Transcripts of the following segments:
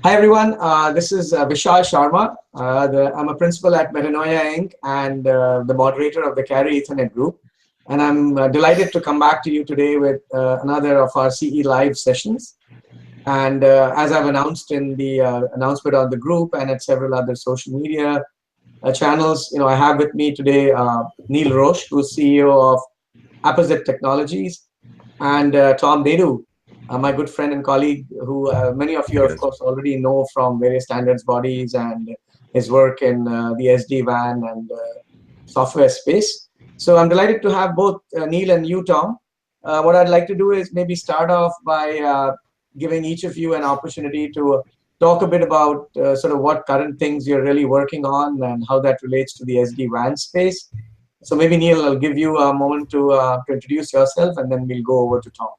Hi everyone, this is Vishal Sharma. I'm a principal at Metanoia Inc. and the moderator of the Carry Ethernet group. And I'm delighted to come back to you today with another of our CE Live sessions. And as I've announced in the announcement on the group and at several other social media channels, I have with me today Neil Roche, who's CEO of Apposite Technologies, and Tom Naidu, my good friend and colleague, who many of you, of course, already know from various standards bodies and his work in the SD-WAN and software space. So I'm delighted to have both Neil and you, Tom. What I'd like to do is maybe start off by giving each of you an opportunity to talk a bit about sort of what current things you're really working on and how that relates to the SD-WAN space. So maybe, Neil, I'll give you a moment to introduce yourself, and then we'll go over to Tom.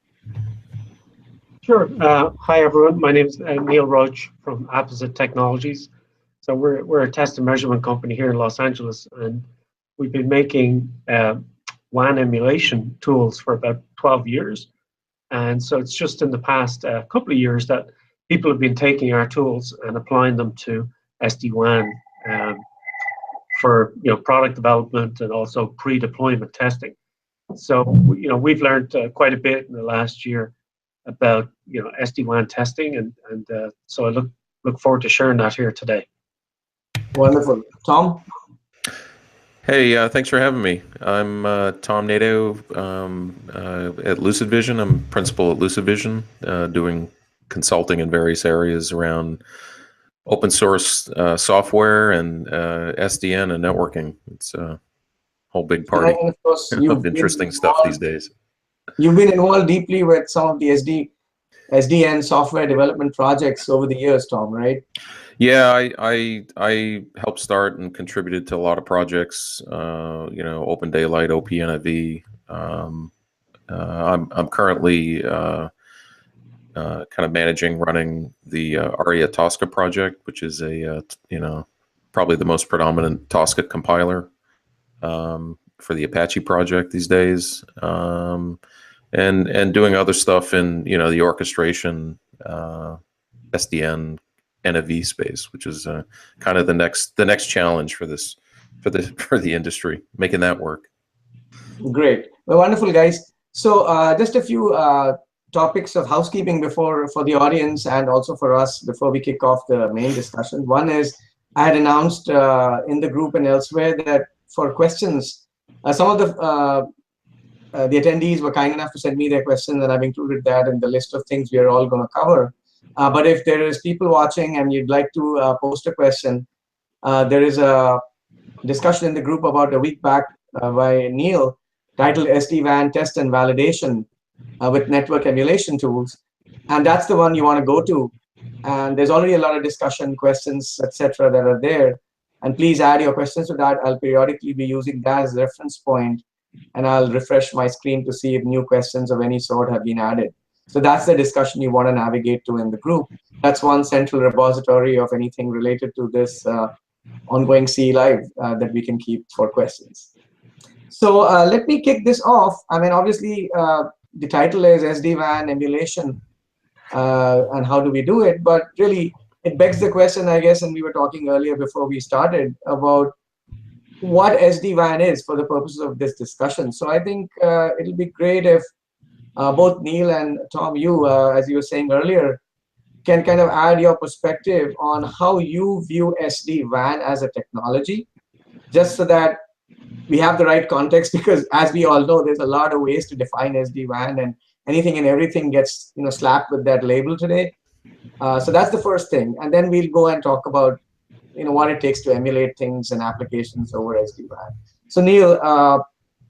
Sure. Hi, everyone. My name is Neil Roche from Apposite Technologies. So we're a test and measurement company here in Los Angeles, and we've been making WAN emulation tools for about 12 years. And so it's just in the past couple of years that people have been taking our tools and applying them to SD-WAN for product development and also pre-deployment testing. So we've learned quite a bit in the last year about SD-WAN testing, and so I look forward to sharing that here today. Wonderful. Tom? Hey, thanks for having me. I'm Tom Naidu at Lucid Vision. I'm principal at Lucid Vision, doing consulting in various areas around open source software and SDN and networking. It's a whole big party of interesting stuff these days. You've been involved deeply with some of the SDN software development projects over the years, Tom, right? Yeah, I helped start and contributed to a lot of projects. Open Daylight, OPNIV. I'm currently kind of running the ARIA Tosca project, which is a probably the most predominant Tosca compiler for the Apache project these days, and doing other stuff in the orchestration SDN NAV space, which is kind of the next challenge for the industry, making that work. Great, well, wonderful, guys. So just a few topics of housekeeping for the audience and also for us before we kick off the main discussion. One is I had announced in the group and elsewhere that for questions, some of the attendees were kind enough to send me their questions, and I've included that in the list of things we are all going to cover. But if there is people watching and you'd like to post a question, there is a discussion in the group about a week back by Neil titled SD-WAN Test and Validation with Network Emulation Tools. And that's the one you want to go to. And there's already a lot of discussion, questions, etc. that are there. And please add your questions to that. I'll periodically be using that as a reference point, and I'll refresh my screen to see if new questions of any sort have been added. So that's the discussion you want to navigate to in the group. That's one central repository of anything related to this ongoing CE Live that we can keep for questions. So let me kick this off. I mean, obviously, the title is SD-WAN emulation, and how do we do it? But really, it begs the question, I guess, and we were talking earlier before we started about what SD-WAN is for the purposes of this discussion. So I think it'll be great if both Neil and Tom, as you were saying earlier, can kind of add your perspective on how you view SD-WAN as a technology, just so that we have the right context, because as we all know, there's a lot of ways to define SD-WAN, and anything and everything gets slapped with that label today. So that's the first thing, and then we'll go and talk about what it takes to emulate things and applications over SD-WAN. So Neil,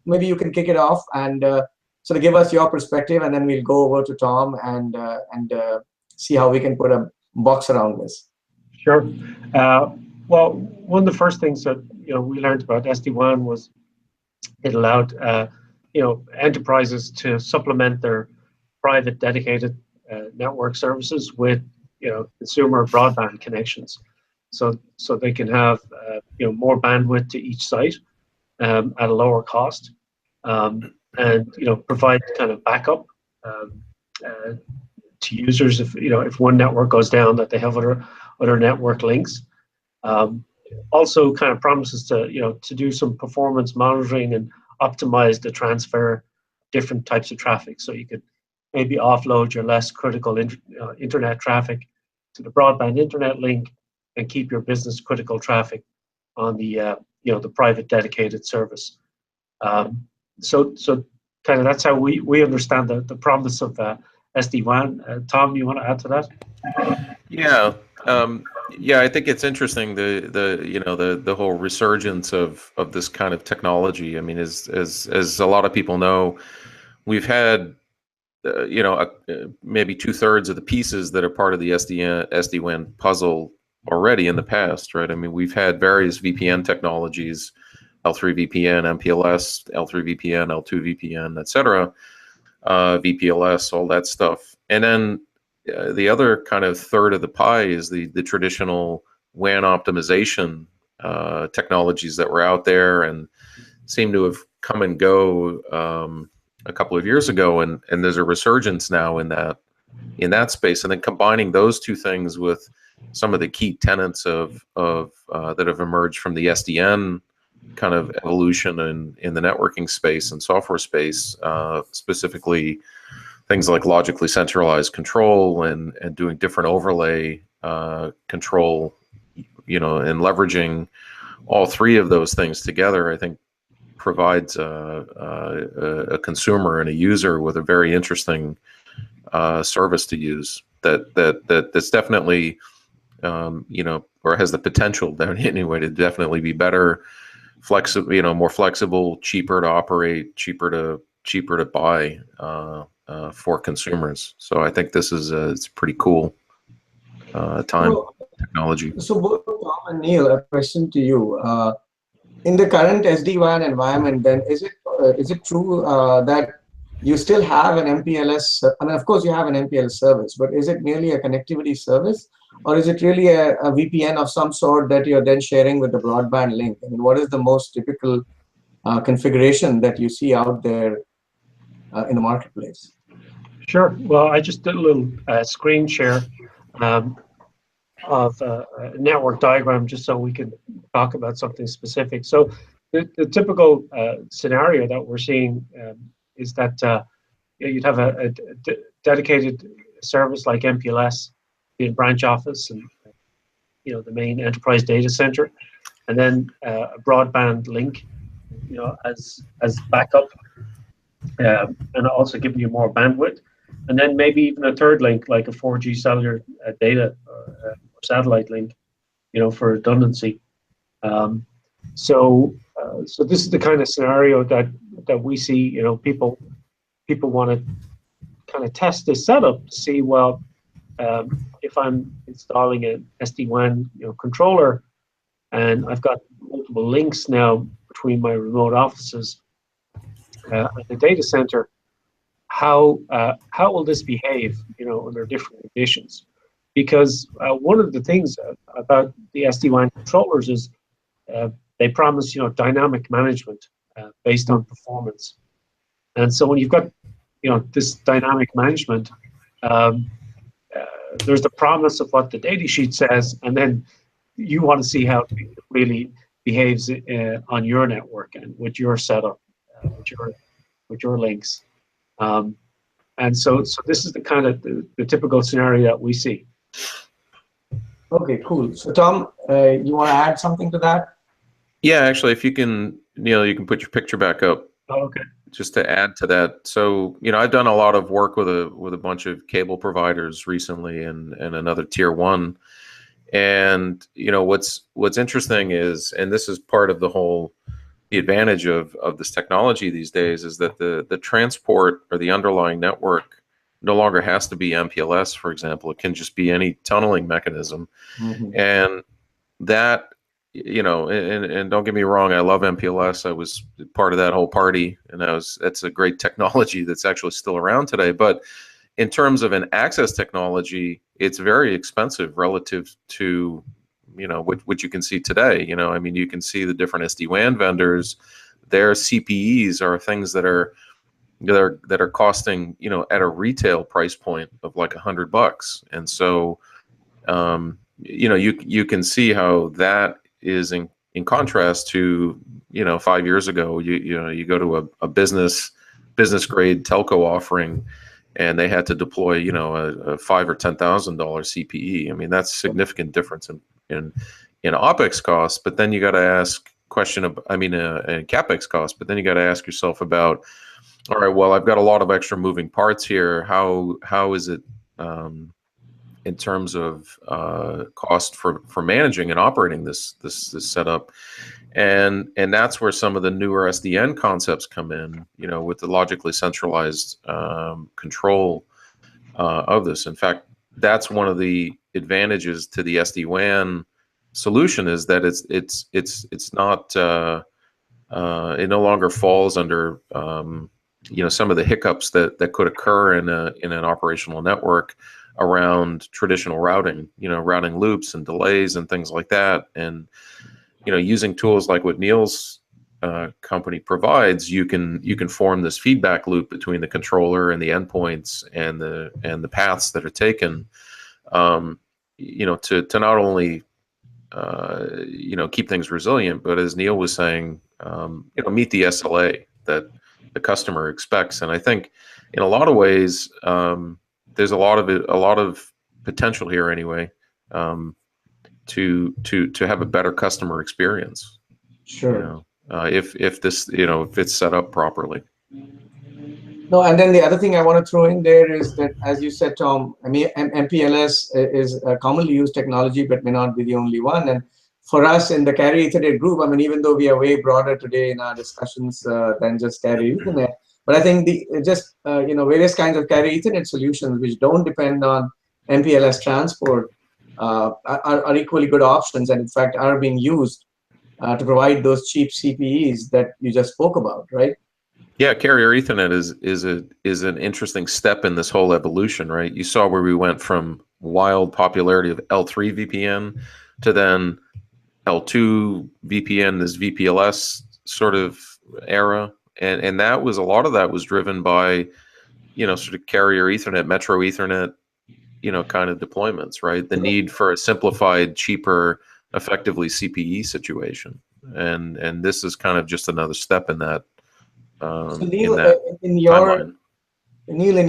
maybe you can kick it off and sort of give us your perspective, and then we'll go over to Tom and see how we can put a box around this. Sure. Well, one of the first things that we learned about SD-WAN was it allowed enterprises to supplement their private dedicated network services with consumer broadband connections, so they can have more bandwidth to each site at a lower cost, and provide kind of backup to users if if one network goes down, that they have other network links. Also, kind of promises to to do some performance monitoring and optimize the transfer of different types of traffic. So you could maybe offload your less critical internet traffic to the broadband internet link and keep your business critical traffic on the the private dedicated service. So kind of that's how we understand the promise of SD-WAN. Tom, you want to add to that? Yeah, yeah. I think it's interesting the whole resurgence of this kind of technology. I mean, as a lot of people know, we've had maybe 2/3 of the pieces that are part of the SD-WAN puzzle already in the past, right? I mean, we've had various VPN technologies, L3 VPN, MPLS, L3 VPN, L2 VPN, etc., VPLS, all that stuff. And then the other kind of third of the pie is the traditional WAN optimization technologies that were out there and seem to have come and go a couple of years ago, and there's a resurgence now in that space. And then combining those two things with some of the key tenets of that have emerged from the SDN kind of evolution in the networking space and software space, specifically things like logically centralized control and doing different overlay control, and leveraging all three of those things together, I think provides a consumer and a user with a very interesting service to use that's definitely or has the potential anyway to definitely be better, flexible, more flexible, cheaper to operate, cheaper to buy for consumers. So I think this is it's pretty cool time technology. So both Tom and Neil, a question to you. In the current SD-WAN environment, then is it true that you still have an MPLS? I mean, of course, you have an MPLS service, but is it merely a connectivity service, or is it really a VPN of some sort that you're then sharing with the broadband link? I mean, what is the most typical configuration that you see out there in the marketplace? Sure. Well, I just did a little screen share of a network diagram just so we can talk about something specific. So the typical scenario that we're seeing is that you'd have a dedicated service like MPLS in branch office and the main enterprise data center, and then a broadband link as backup, and also giving you more bandwidth, and then maybe even a third link like a 4G cellular data or satellite link, for redundancy. So this is the kind of scenario that we see. People want to kind of test this setup to see, well, if I'm installing an SD-WAN controller and I've got multiple links now between my remote offices and the data center, how will this behave under different conditions? Because one of the things about the SD-WAN controllers is they promise dynamic management based on performance. And so when you've got this dynamic management, there's the promise of what the data sheet says, and then you want to see how it really behaves on your network and with your setup, with your links. And so this is the kind of the typical scenario that we see. Okay, cool. So Tom, you want to add something to that? Yeah, actually, if you can, Neil, you can put your picture back up. Oh, okay. Just to add to that, so I've done a lot of work with a bunch of cable providers recently, and another tier one, and what's interesting is, and this is part of the advantage of this technology these days, is that the transport or the underlying network no longer has to be MPLS, for example. It can just be any tunneling mechanism, and that. And don't get me wrong, I love MPLS. I was part of that whole party, and that's a great technology that's actually still around today. But in terms of an access technology, it's very expensive relative to, what you can see today. I mean, you can see the different SD-WAN vendors, their CPEs are things that are, that are costing, at a retail price point of like $100. And so, you can see how that is in contrast to, 5 years ago. You go to a business grade telco offering, and they had to deploy, a $5,000 or $10,000 CPE. I mean, that's a significant difference in OpEx costs. But then you got to ask CapEx costs. But then you got to ask yourself about, all right, well, I've got a lot of extra moving parts here. How is it in terms of cost for managing and operating this setup? And that's where some of the newer SDN concepts come in, with the logically centralized control of this. In fact, that's one of the advantages to the SD-WAN solution, is that it's not it no longer falls under some of the hiccups that could occur in an operational network around traditional routing, routing loops and delays and things like that. And using tools like what Neil's company provides, you can form this feedback loop between the controller and the endpoints and the paths that are taken, to not only keep things resilient, but as Neil was saying, meet the SLA that the customer expects. And I think in a lot of ways, there's a lot of potential here anyway, to have a better customer experience. Sure. If this, if it's set up properly. No, and then the other thing I want to throw in there is that, as you said, Tom, I mean, MPLS is a commonly used technology, but may not be the only one. And for us in the Carrier Ethernet group, I mean, even though we are way broader today in our discussions than just Carrier Ethernet, but I think various kinds of Carrier Ethernet solutions which don't depend on MPLS transport are equally good options, and in fact are being used to provide those cheap CPEs that you just spoke about, right? Yeah, Carrier Ethernet is an interesting step in this whole evolution, right? You saw where we went from wild popularity of L3 VPN to then L2 VPN, this VPLS sort of era, and that was, a lot of that was driven by sort of Carrier Ethernet, Metro Ethernet, kind of deployments, right? The need for a simplified, cheaper, effectively CPE situation, and this is kind of just another step in that. So Neil, in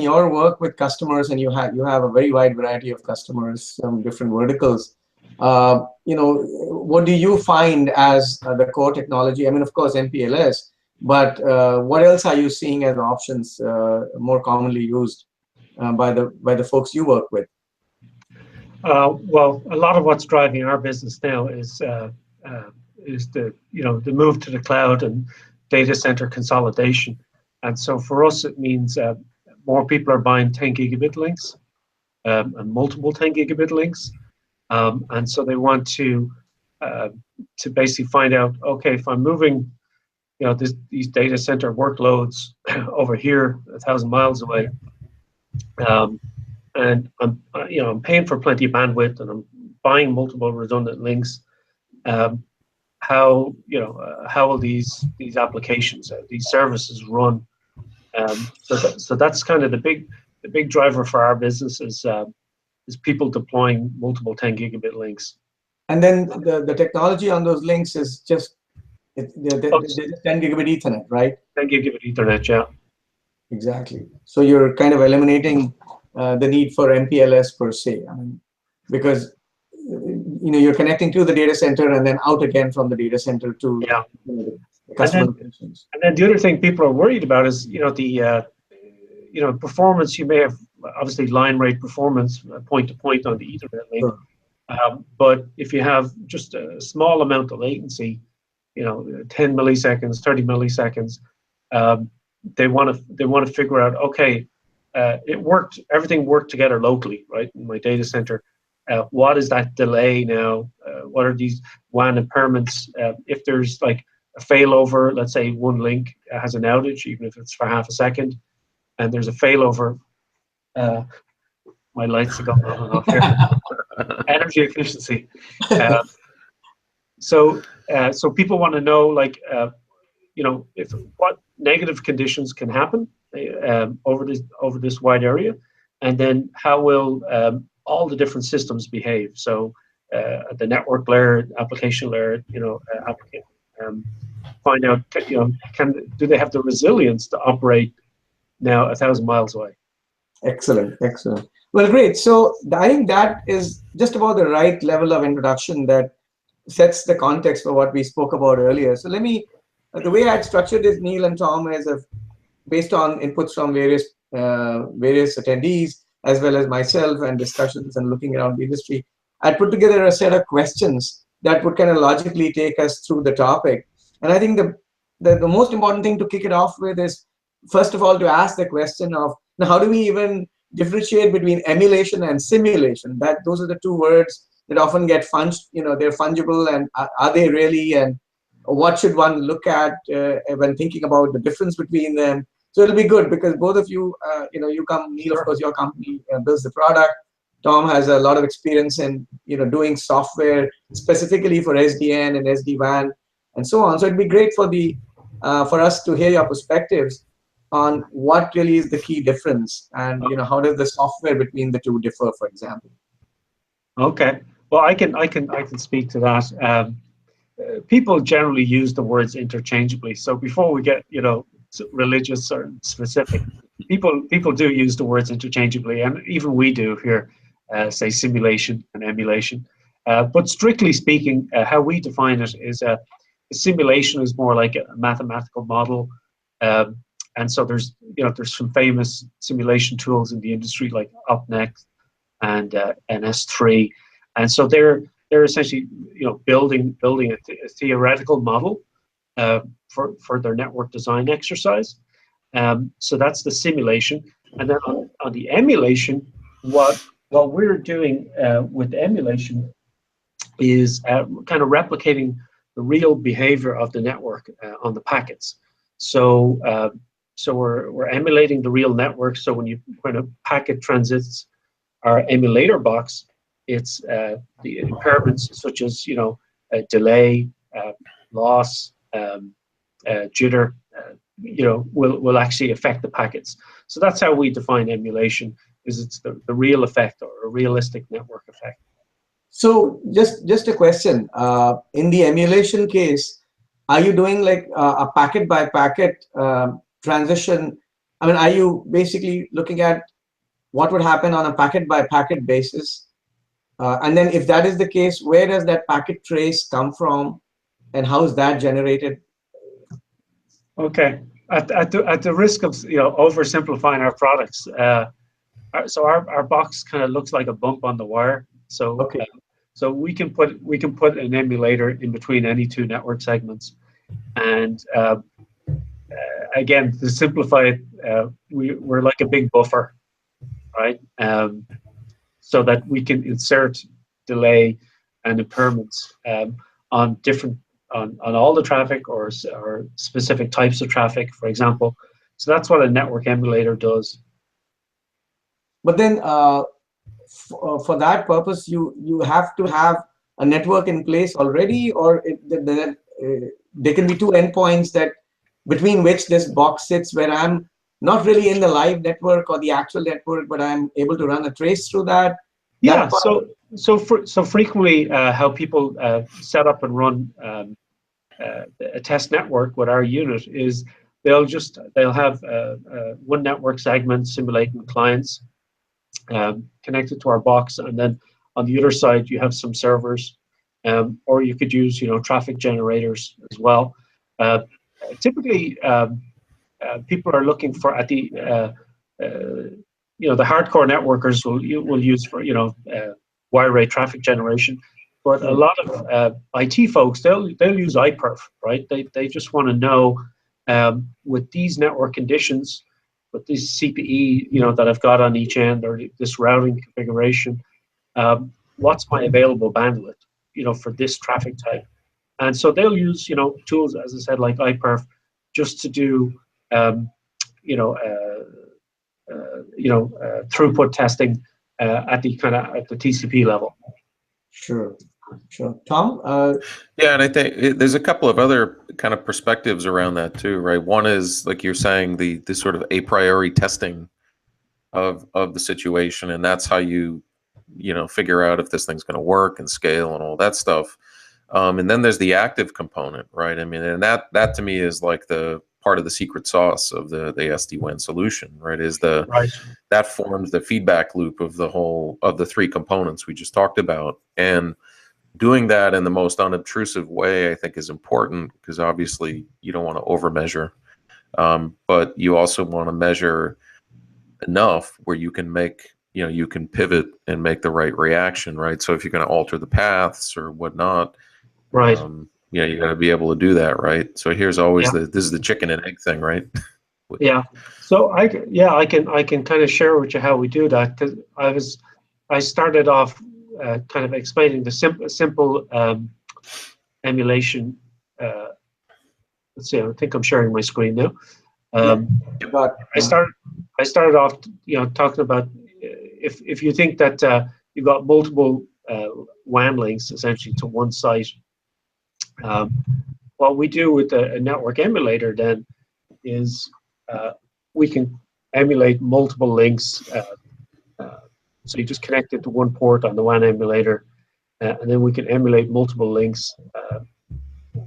your work with customers, and you have a very wide variety of customers, some different verticals. What do you find as the core technology? I mean, of course, MPLS, but what else are you seeing as options more commonly used by the folks you work with? Well, a lot of what's driving our business now is the move to the cloud and data center consolidation. And so for us, it means more people are buying 10 gigabit links and multiple 10 gigabit links. And so they want to basically find out, okay, if I'm moving, these data center workloads over here 1,000 miles away, and I'm paying for plenty of bandwidth, and I'm buying multiple redundant links. How will these applications, these services run? So that's kind of the big driver for our business is people deploying multiple 10 gigabit links. And then the technology on those links is just they're 10 gigabit Ethernet, right? 10 gigabit Ethernet, yeah. Exactly. So you're kind of eliminating the need for MPLS per se. I mean, because you're connecting to the data center and then out again from the data center to the customer locations. And then the other thing people are worried about is the performance. You may have obviously line rate performance point to point on the Ethernet link, sure. But if you have just a small amount of latency, 10 milliseconds, 30 milliseconds, they want to figure out, okay, everything worked together locally, right, in my data center. What is that delay now? What are these WAN impairments? If there's like a failover, let's say one link has an outage, even if it's for half a second, and there's a failover, my lights are going on and off here. Energy efficiency. So people want to know, like, what negative conditions can happen over this wide area, and then how will all the different systems behave. So at the network layer, application layer, find out, do they have the resilience to operate now 1,000 miles away? Excellent, excellent. Well, great. So I think that is just about the right level of introduction that sets the context for what we spoke about earlier. So let me, the way I'd structured this, Neil and Tom, is based on inputs from various attendees, as well as myself, and discussions and looking around the industry. I'd put together a set of questions that would kind of logically take us through the topic. And I think the most important thing to kick it off with is, first of all, to ask the question of, now, how do we even differentiate between emulation and simulation? That those are the two words that often get funged. They're fungible, and are they really? And what should one look at when thinking about the difference between them? So it'll be good because both of you, you come, Neil, of course, your company builds the product. Tom has a lot of experience in doing software specifically for SDN and SD-WAN and so on. So it'd be great for us to hear your perspectives on what really is the key difference, and how does the software between the two differ, for example. Okay, well, I can speak to that. People generally use the words interchangeably. So before we get religious or specific, people do use the words interchangeably, and even we do here, say simulation and emulation. But strictly speaking, how we define it is a simulation is more like a mathematical model. And so there's some famous simulation tools in the industry like UpNext and S3, and so they're essentially building a theoretical model for their network design exercise. So that's the simulation, and then on the emulation, what we're doing with emulation is kind of replicating the real behavior of the network on the packets. So we're emulating the real network. So when a packet transits our emulator box, it's the impairments such as delay, loss, jitter, will actually affect the packets. So that's how we define emulation. Is it's the real effect or a realistic network effect. So just a question. In the emulation case, are you doing like a packet by packet transition? I mean, are you basically looking at what would happen on a packet by packet basis? And then if that is the case, where does that packet trace come from, and how is that generated? Okay, at the risk of oversimplifying our products, so our box kind of looks like a bump on the wire. So okay. So we can put an emulator in between any two network segments, and again, to simplify it, we're like a big buffer, right? So that we can insert delay and impairments on all the traffic or specific types of traffic, for example. So that's what a network emulator does. But then for that purpose, you have to have a network in place already, or there can be two endpoints between which this box sits, where I'm not really in the live network or the actual network, but I'm able to run a trace through that. Yeah. So frequently, how people set up and run a test network with our unit is they'll have one network segment simulating clients connected to our box, and then on the other side you have some servers, or you could use traffic generators as well. Typically, people are looking for the hardcore networkers will use for wire rate traffic generation, but a lot of IT folks they'll use iPerf, right? They just want to know with these network conditions, with this CPE that I've got on each end, or this routing configuration, what's my available bandwidth for this traffic type. And so they'll use tools, as I said, like iPerf, just to do throughput testing at the TCP level. Sure. Sure. Tom? Yeah, and I think there's a couple of other kind of perspectives around that too, right? One is like you're saying the sort of a priori testing of the situation, and that's how you figure out if this thing's going to work and scale and all that stuff. And then there's the active component, right? I mean, and that to me is like the part of the secret sauce of the SD-WAN solution, right? Is Right. that forms the feedback loop of the three components we just talked about. And doing that in the most unobtrusive way, I think, is important, because obviously you don't want to overmeasure, but you also want to measure enough where you can you can pivot and make the right reaction, right? So if you're going to alter the paths or whatnot, Right. you got to be able to do that, right? So here's always Yeah. this is the chicken and egg thing, right? Yeah. So I can kind of share with you how we do that, because I started off kind of explaining the simple emulation. Let's see. I think I'm sharing my screen now. Got I started off, talking about if you think that you've got multiple WAN links essentially to one site. What we do with a network emulator then is we can emulate multiple links. So you just connect it to one port on the WAN emulator, and then we can emulate multiple links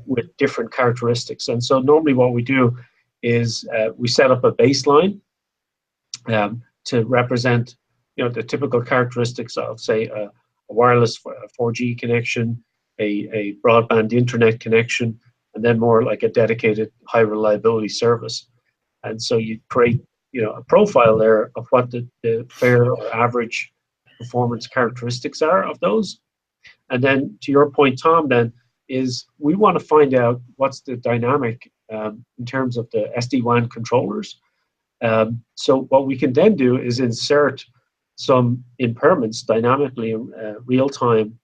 with different characteristics. And so normally what we do is we set up a baseline to represent, the typical characteristics of, say, a wireless 4G connection, a broadband internet connection, and then more like a dedicated high reliability service. And so you create, a profile there of what the fair or average performance characteristics are of those. And then to your point, Tom, then is we want to find out what's the dynamic in terms of the SD-WAN controllers. So what we can then do is insert some impairments dynamically in real time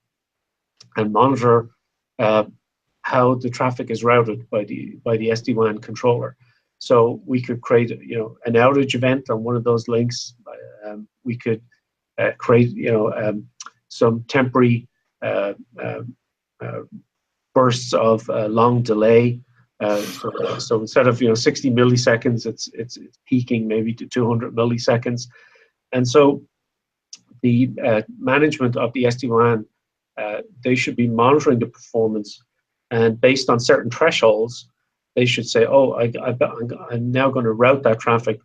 and monitor how the traffic is routed by the SD-WAN controller. So we could create, an outage event on one of those links. We could create, some temporary bursts of long delay. So instead of 60 milliseconds, it's peaking maybe to 200 milliseconds. And so the management of the SD-WAN, they should be monitoring the performance, and based on certain thresholds, they should say, oh, I'm now going to route that traffic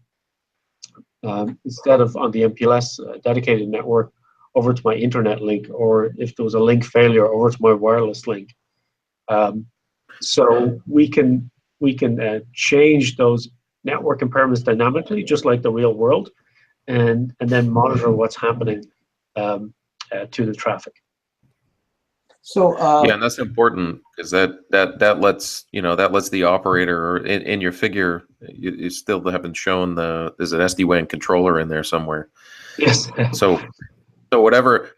instead of on the MPLS dedicated network over to my internet link, or if there was a link failure, over to my wireless link. So we can change those network impairments dynamically, just like the real world, and then monitor what's happening to the traffic. So Yeah, and that's important, because that lets the operator, or in your figure, you still haven't shown there's an SD-WAN controller in there somewhere. Yes. So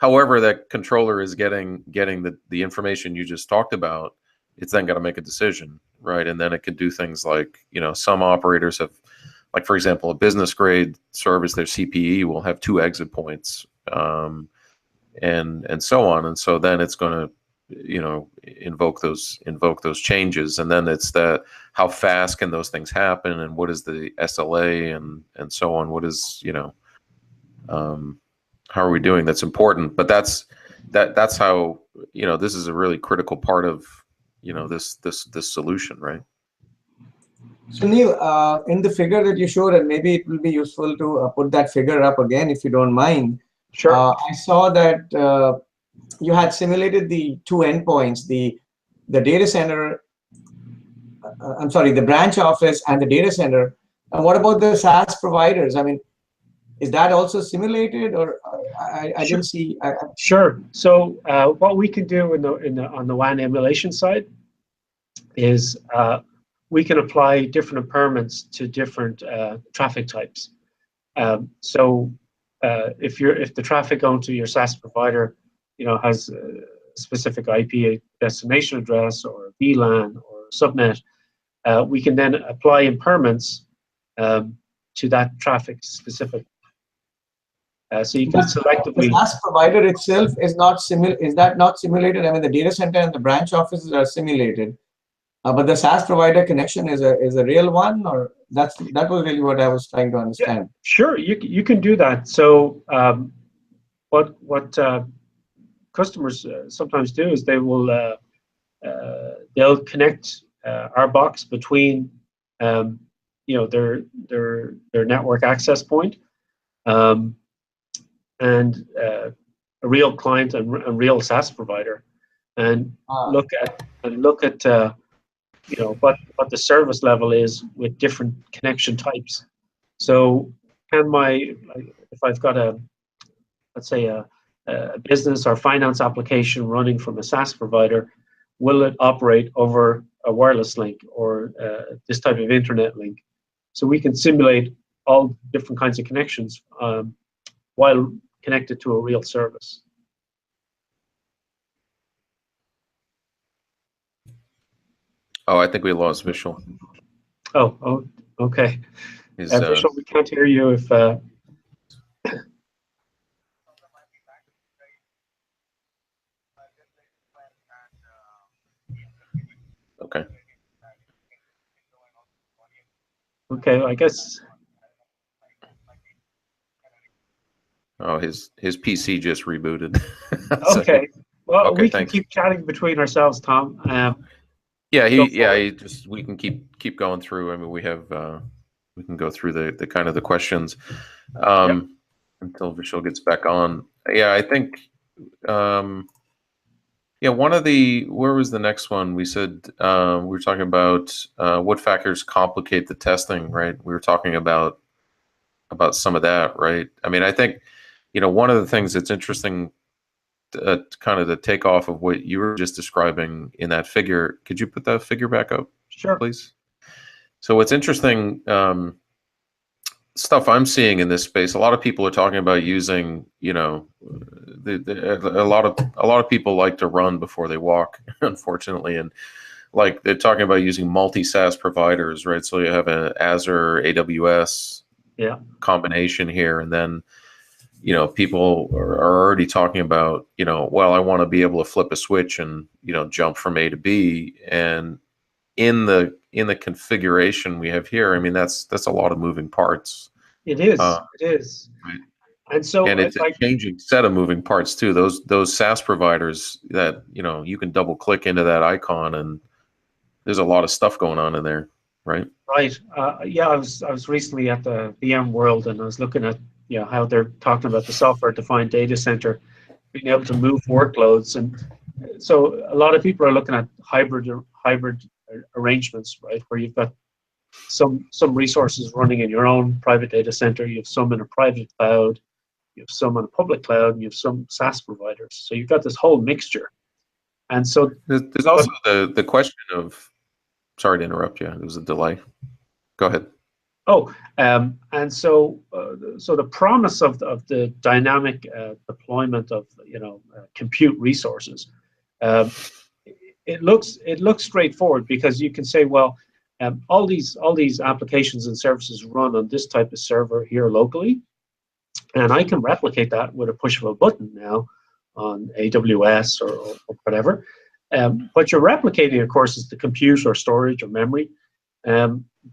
however that controller is getting the information you just talked about, it's then got to make a decision, right? And then it could do things like, some operators have, like, for example, a business grade service, their CPE will have 2 exit points, and so on. And so then it's going to, invoke those changes, and then it's how fast can those things happen, and what is the SLA, and so on. What is, how are we doing? That's important, but that's how, this is a really critical part of, this solution, right? So Neil, in the figure that you showed, and maybe it will be useful to put that figure up again, if you don't mind. Sure. I saw that you had simulated the 2 endpoints, the data center, I'm sorry, the branch office and the data center. And what about the SaaS providers? I mean, is that also simulated, or I Sure. didn't see? Sure. So what we can do on the WAN emulation side is we can apply different impairments to different traffic types. So if the traffic going to your SaaS provider, has a specific IP destination address, or a VLAN or a subnet, we can then apply impairments to that traffic specific. So you can The selectively. SaaS provider itself is not is that not simulated? I mean, the data center and the branch offices are simulated, but the SaaS provider connection is a real one, or that was really what I was trying to understand. Yeah, sure, you can do that. So what customers sometimes do is they'll connect our box between their network access point and a real client and real SaaS provider, and look at what the service level is with different connection types. So if I've got let's say a business or finance application running from a SaaS provider, will it operate over a wireless link or this type of internet link? So we can simulate all different kinds of connections while connected to a real service. Oh, I think we lost Vishal. Oh, okay. Vishal, we can't hear you if... Okay. Okay, I guess... Oh, his PC just rebooted. Okay. Well, okay, we can thanks. keep chatting between ourselves, Tom. We can keep going through. I mean, we can go through the kind of the questions until Vishal gets back on. Yeah, I think where was the next one? We said we were talking about what factors complicate the testing, right? We were talking about some of that, right? I mean, I think one of the things that's interesting, kind of the takeoff of what you were just describing in that figure. Could you put that figure back up, sure, please? So what's interesting, stuff I'm seeing in this space, a lot of people are talking about using, a lot of people like to run before they walk, unfortunately, and like they're talking about using multi-SaaS providers, right? So you have an Azure, AWS combination here, and then people are already talking about, well, I want to be able to flip a switch and jump from A to B, and in the configuration we have here, I mean, that's a lot of moving parts. It is. It is. Right. And so it's a changing set of moving parts too. Those SaaS providers that you can double click into that icon, and there's a lot of stuff going on in there, right? Right. Yeah, I was recently at the VMworld, and I was looking at how they're talking about the software-defined data center being able to move workloads, and so a lot of people are looking at hybrid arrangements, right, where you've got some resources running in your own private data center, you have some in a private cloud, you have some on a public cloud, and you have some SaaS providers. So you've got this whole mixture. And so there's also the question of, sorry to interrupt you, there was a delay. Go ahead. Oh, and so the promise of the dynamic deployment of compute resources, it looks straightforward, because you can say, well, all these applications and services run on this type of server here locally, and I can replicate that with a push of a button now on AWS or whatever. What you're replicating, of course, is the compute or storage or memory.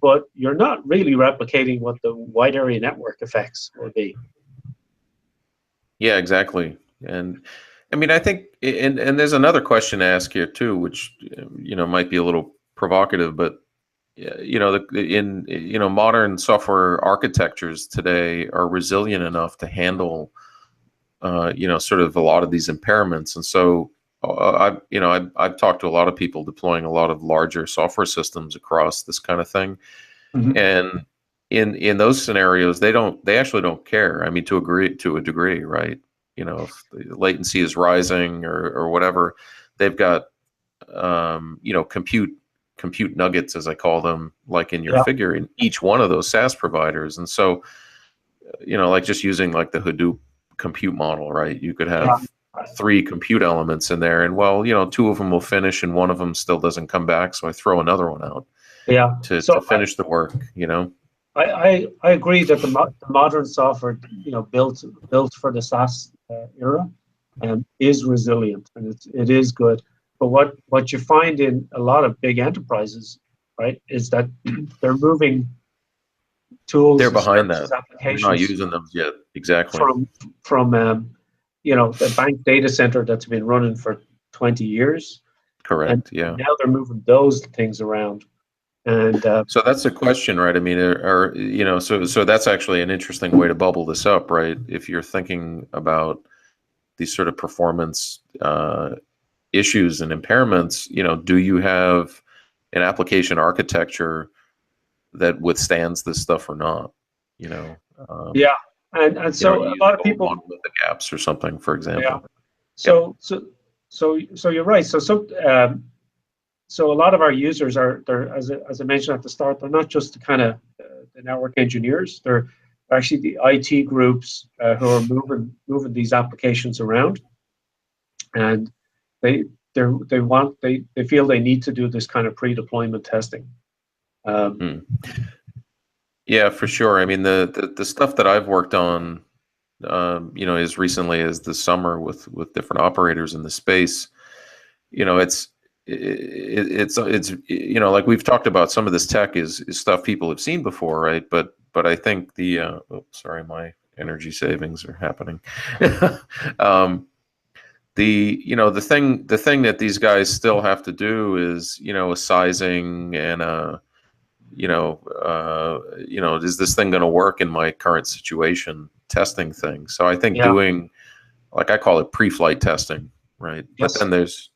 But you're not really replicating what the wide area network effects will be. Yeah, exactly. And I mean, I think, and there's another question to ask here too, which might be a little provocative, but modern software architectures today are resilient enough to handle sort of a lot of these impairments. And so I've talked to a lot of people deploying a lot of larger software systems across this kind of thing. Mm-hmm. And in those scenarios, they actually don't care. I mean, to a degree, right? If the latency is rising or whatever, they've got compute nuggets, as I call them, like in your figure, in each one of those SaaS providers. And so, like just using like the Hadoop compute model, right? You could have 3 compute elements in there, and well, 2 of them will finish and one of them still doesn't come back, so I throw another one out to finish the work. I agree that the modern software, built for the SaaS era, is resilient, and it is good. But what you find in a lot of big enterprises, right, is that they're moving tools They're and behind services that. They're not applications using them yet. Exactly. from the bank data center that's been running for 20 years, and Correct. Yeah. now they're moving those things around. And So that's the question, right? I mean, so that's actually an interesting way to bubble this up, right? If you're thinking about these sort of performance issues and impairments, do you have an application architecture that withstands this stuff or not? Um, yeah, and so a use lot of old people, monolithic apps or something, for yeah. example. Yep. So you're right. So a lot of our users they're, as I mentioned at the start, they're not just the kind of the network engineers. They're actually the IT groups who are moving these applications around, and they they feel they need to do this kind of pre-deployment testing. Hmm. Yeah, for sure. I mean, the stuff that I've worked on, as recently as this summer with different operators in the space, it's like we've talked about, some of this tech is stuff people have seen before, right? But I think sorry, my energy savings are happening. The thing that these guys still have to do is a sizing and is this thing going to work in my current situation testing thing. So I think Yeah. doing, like, I call it pre-flight testing, right? But Yes. then there's,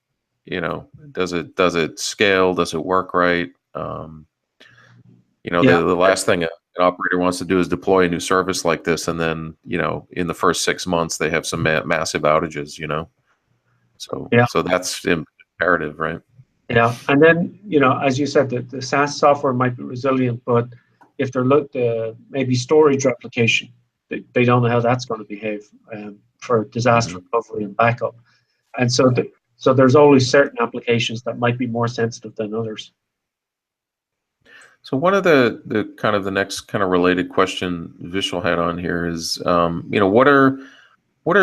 does it scale? Does it work right? Yeah. The last thing an operator wants to do is deploy a new service like this, and then in the first 6 months they have some massive outages. So Yeah. so that's imperative, right? Yeah, and then as you said, the SaaS software might be resilient, but if they're maybe storage replication, they don't know how that's going to behave for disaster recovery and backup, and so there's always certain applications that might be more sensitive than others. So one of the kind of the next kind of related question Vishal had on here is, what are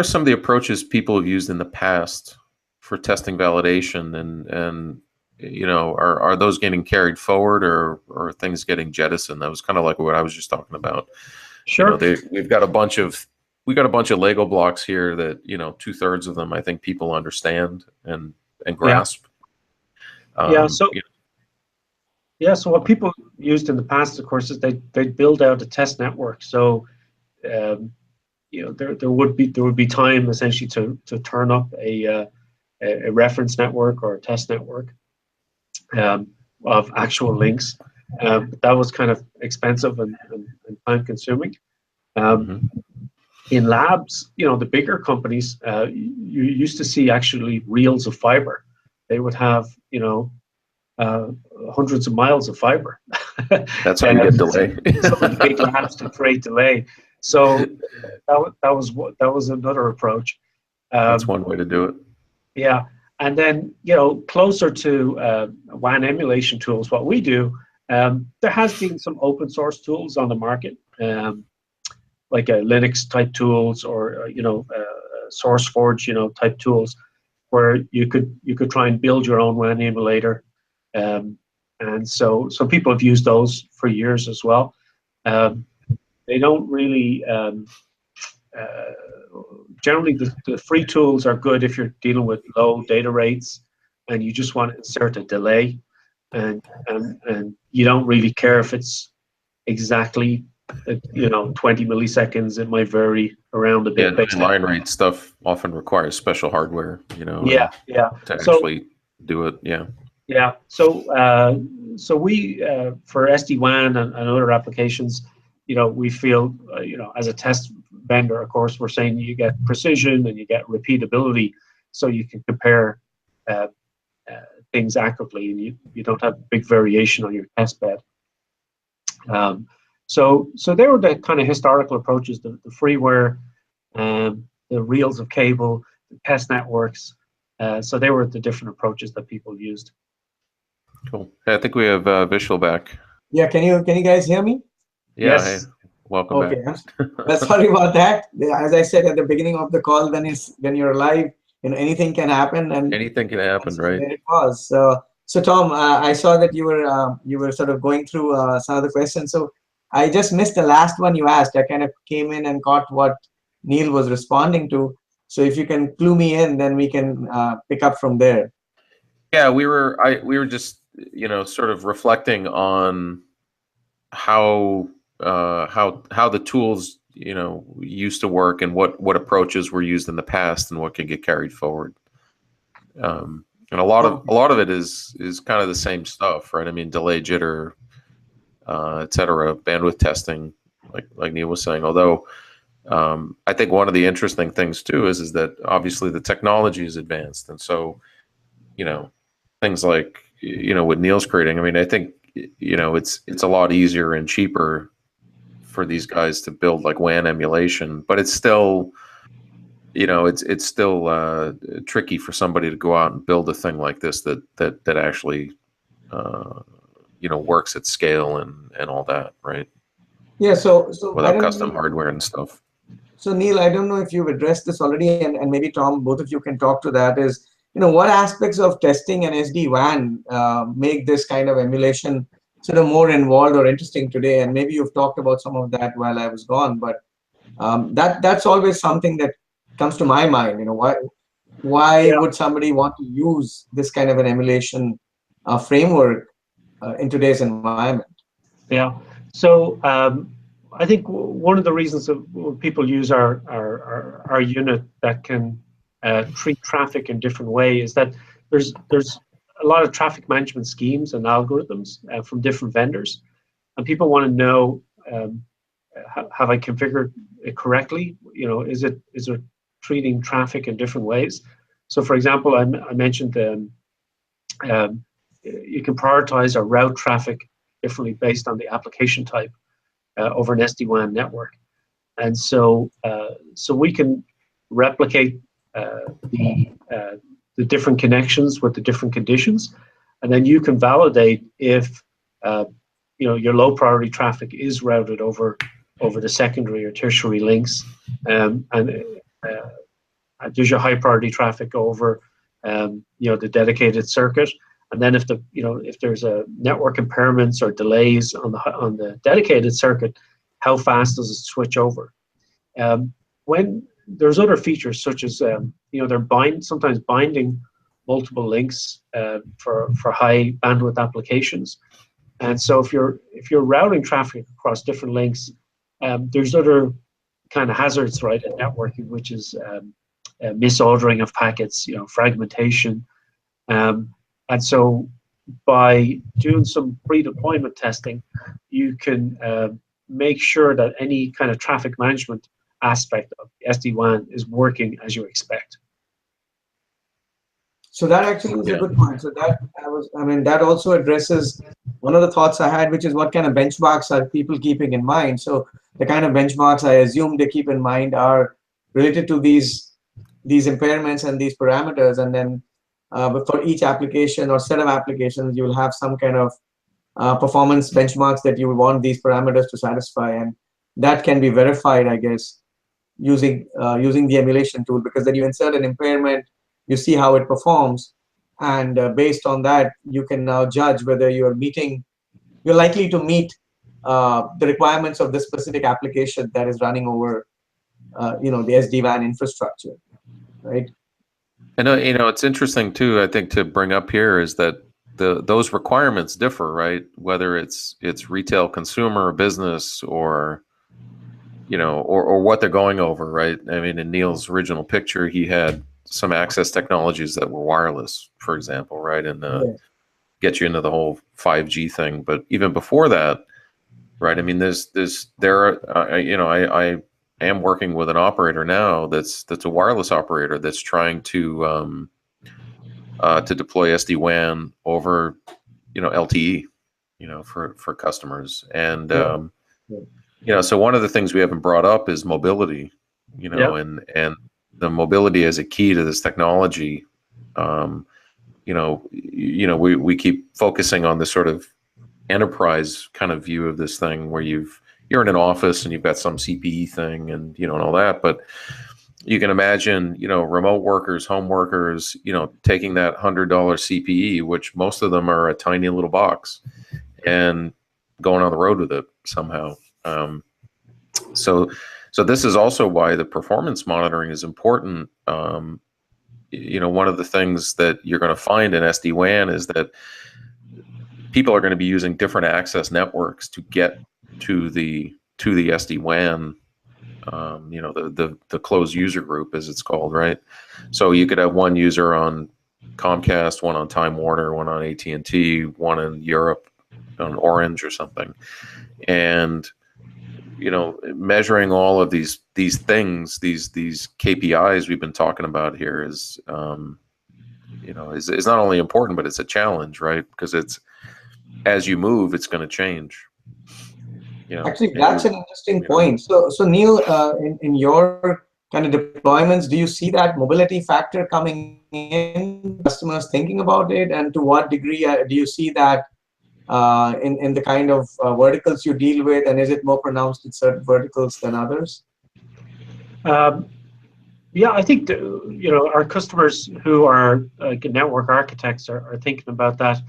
some of the approaches people have used in the past for testing validation, and are those getting carried forward, or are things getting jettisoned? That was kind of like what I was just talking about. Sure. We've got a bunch of Lego blocks here that 2/3 of them I think people understand and grasp. Yeah. So what people used in the past, of course, is they build out a test network. So there would be time essentially to turn up a reference network or a test network of actual links. That was kind of expensive and time consuming. In labs, the bigger companies, you used to see actually reels of fiber. They would have hundreds of miles of fiber. That's how you get delay. Some of the big labs to create delay. So that was another approach. That's one way to do it. Yeah, and then closer to WAN emulation tools, what we do, there has been some open source tools on the market, like Linux type tools, or SourceForge type tools, where you could try and build your own WAN emulator, and so people have used those for years as well. They don't really. Generally, the free tools are good if you're dealing with low data rates and you just want to insert a delay, and you don't really care if it's exactly 20 milliseconds. It might vary around a bit. Yeah, line rate stuff often requires special hardware, Yeah. to actually do it. Yeah. Yeah. So we for SD-WAN and other applications, we feel as a test vendor, of course, we're saying you get precision and you get repeatability, so you can compare things accurately, and you don't have big variation on your test bed. So they were the kind of historical approaches: the freeware, the reels of cable, the test networks. So they were the different approaches that people used. Cool. I think we have Vishal back. Yeah, can you guys hear me? Yeah, hey, Yes. welcome back. Okay. Well, sorry about that. As I said at the beginning of the call, when you're live, anything can happen, and Anything can happen, so right? there it was. So Tom, I saw that you were sort of going through some of the questions. So I just missed the last one you asked. I kind of came in and caught what Neil was responding to. So if you can clue me in, then we can pick up from there. Yeah, we were just, sort of reflecting on how the tools, used to work, and what approaches were used in the past and what can get carried forward. And Okay. a lot of it is kind of the same stuff, right? I mean, delay, jitter, et cetera, bandwidth testing, like Neil was saying. Although I think one of the interesting things too is that obviously the technology is advanced, and so, you know things like, what Neil's creating. I mean, I think, it's a lot easier and cheaper for these guys to build like WAN emulation, but it's still, it's still tricky for somebody to go out and build a thing like this that actually works at scale and all that, right? Yeah. So I Without don't custom know. hardware and stuff. So Neil, I don't know if you've addressed this already, and maybe Tom, both of you can talk to that. Is what aspects of testing and SD-WAN make this kind of emulation sort of more involved or interesting today? And maybe you've talked about some of that while I was gone, but that's always something that comes to my mind. Why Yeah. would somebody want to use this kind of an emulation framework in today's environment? Yeah. So I think one of the reasons that people use our unit that can treat traffic in different ways is that there's a lot of traffic management schemes and algorithms from different vendors, and people want to know, have I configured it correctly? Is it treating traffic in different ways? So, for example, I mentioned um, you can prioritize or route traffic differently based on the application type over an SD-WAN network. And so we can replicate the different connections with the different conditions, and then you can validate if your low priority traffic is routed over the secondary or tertiary links, and does your high priority traffic go over the dedicated circuit. And then if there's a network impairments or delays on the dedicated circuit, how fast does it switch over? When there's other features such as they're sometimes binding multiple links for high bandwidth applications. And so if you're routing traffic across different links, there's other kind of hazards, right, in networking, which is misordering of packets, fragmentation. And so by doing some pre-deployment testing, you can make sure that any kind of traffic management aspect of SD-WAN is working as you expect. So that actually is a good point. So that also addresses one of the thoughts I had, which is what kind of benchmarks are people keeping in mind? So the kind of benchmarks I assume they keep in mind are related to these impairments and these parameters, and then but for each application or set of applications, you will have some kind of performance benchmarks that you want these parameters to satisfy, and that can be verified, I guess, using the emulation tool, because then you insert an impairment, you see how it performs, and based on that, you can now judge whether you're likely to meet the requirements of this specific application that is running over the SD-WAN infrastructure, right? And it's interesting too, I think, to bring up here is that those requirements differ, right? Whether it's retail, consumer, business, or or what they're going over, right? I mean, in Neil's original picture, he had some access technologies that were wireless, for example, right? And get you into the whole 5G thing. But even before that, right? I mean, I am working with an operator now that's a wireless operator that's trying to deploy SD-WAN over LTE, for customers. And so one of the things we haven't brought up is mobility, and the mobility as a key to this technology. We keep focusing on this sort of enterprise kind of view of this thing, where you've you're in an office and you've got some CPE thing and and all that, but you can imagine, remote workers, home workers, taking that $100 CPE, which most of them are a tiny little box, and going on the road with it somehow. So this is also why the performance monitoring is important. One of the things that you're going to find in SD-WAN is that people are going to be using different access networks to get to the SD-WAN. The closed user group, as it's called, right? So you could have one user on Comcast, one on Time Warner, one on AT&T, one in Europe on Orange or something, and measuring all of these things, these KPIs we've been talking about here is is not only important, but it's a challenge, right? Because it's, as you move, it's going to change. Actually, that's an interesting point. So Neil, in your kind of deployments, do you see that mobility factor coming in, customers thinking about it, and to what degree do you see that in the kind of verticals you deal with, and is it more pronounced in certain verticals than others? Yeah, I think our customers who are network architects are thinking about that,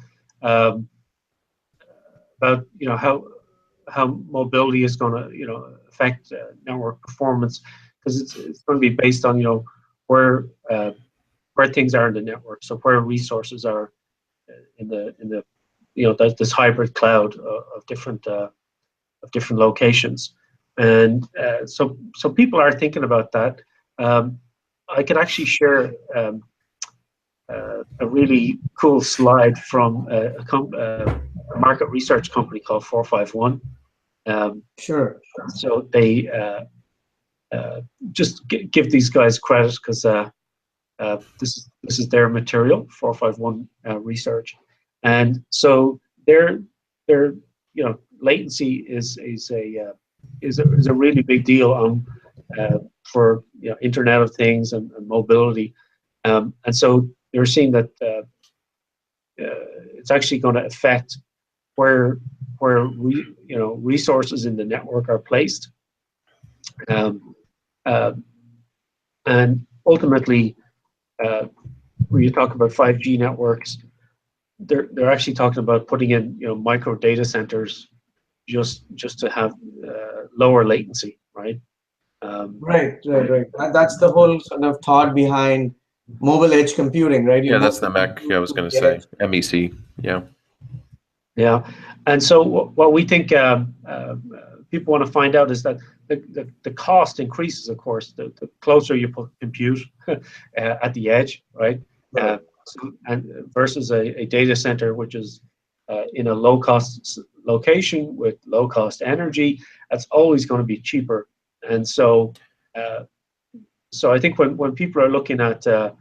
about how mobility is going to affect network performance, because it's going to be based on where things are in the network, so where resources are in the this hybrid cloud of different locations, and so people are thinking about that. I could actually share a really cool slide from a market research company called 451. Sure. So they just give these guys credit, because this is their material, 451 research, and so their latency is a really big deal on for Internet of Things and mobility, and so they're seeing that it's actually going to affect where resources in the network are placed, and ultimately, when you talk about 5G networks, they're actually talking about putting in micro data centers just to have lower latency, right? Right. That's the whole sort of thought behind mobile edge computing, right? Yeah, that's the MEC. I was going to say MEC. Yeah. Yeah, and so what we think people want to find out is that the cost increases, of course, the closer you put compute at the edge, right? And versus a data center, which is in a low-cost location with low-cost energy, that's always going to be cheaper. And so, I think when people are looking at the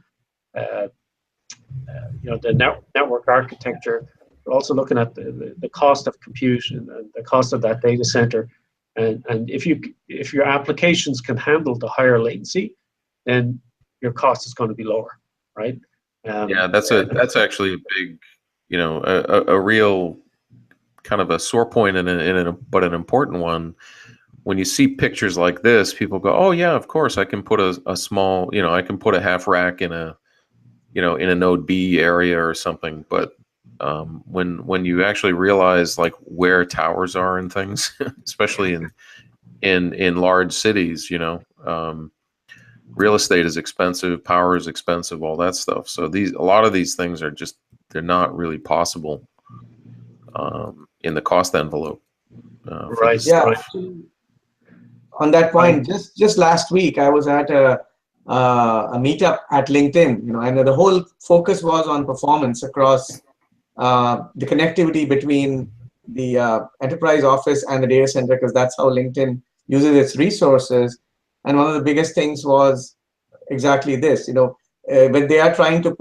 network architecture, we're also looking at the cost of compute and the cost of that data center, and if your applications can handle the higher latency, then your cost is going to be lower, right? Yeah, that's actually a big, a real kind of a sore point but an important one. When you see pictures like this, people go, "Oh yeah, of course, I can put a small, I can put a half rack in a node B area or something." But when you actually realize like where towers are and things, especially in large cities, real estate is expensive, power is expensive, all that stuff. So a lot of these things are they're not really possible in the cost envelope. Right. Yeah. Right. On that point, just last week I was at a meetup at LinkedIn, and the whole focus was on performance across the connectivity between the enterprise office and the data center, because that's how LinkedIn uses its resources. And one of the biggest things was exactly this, when they are trying to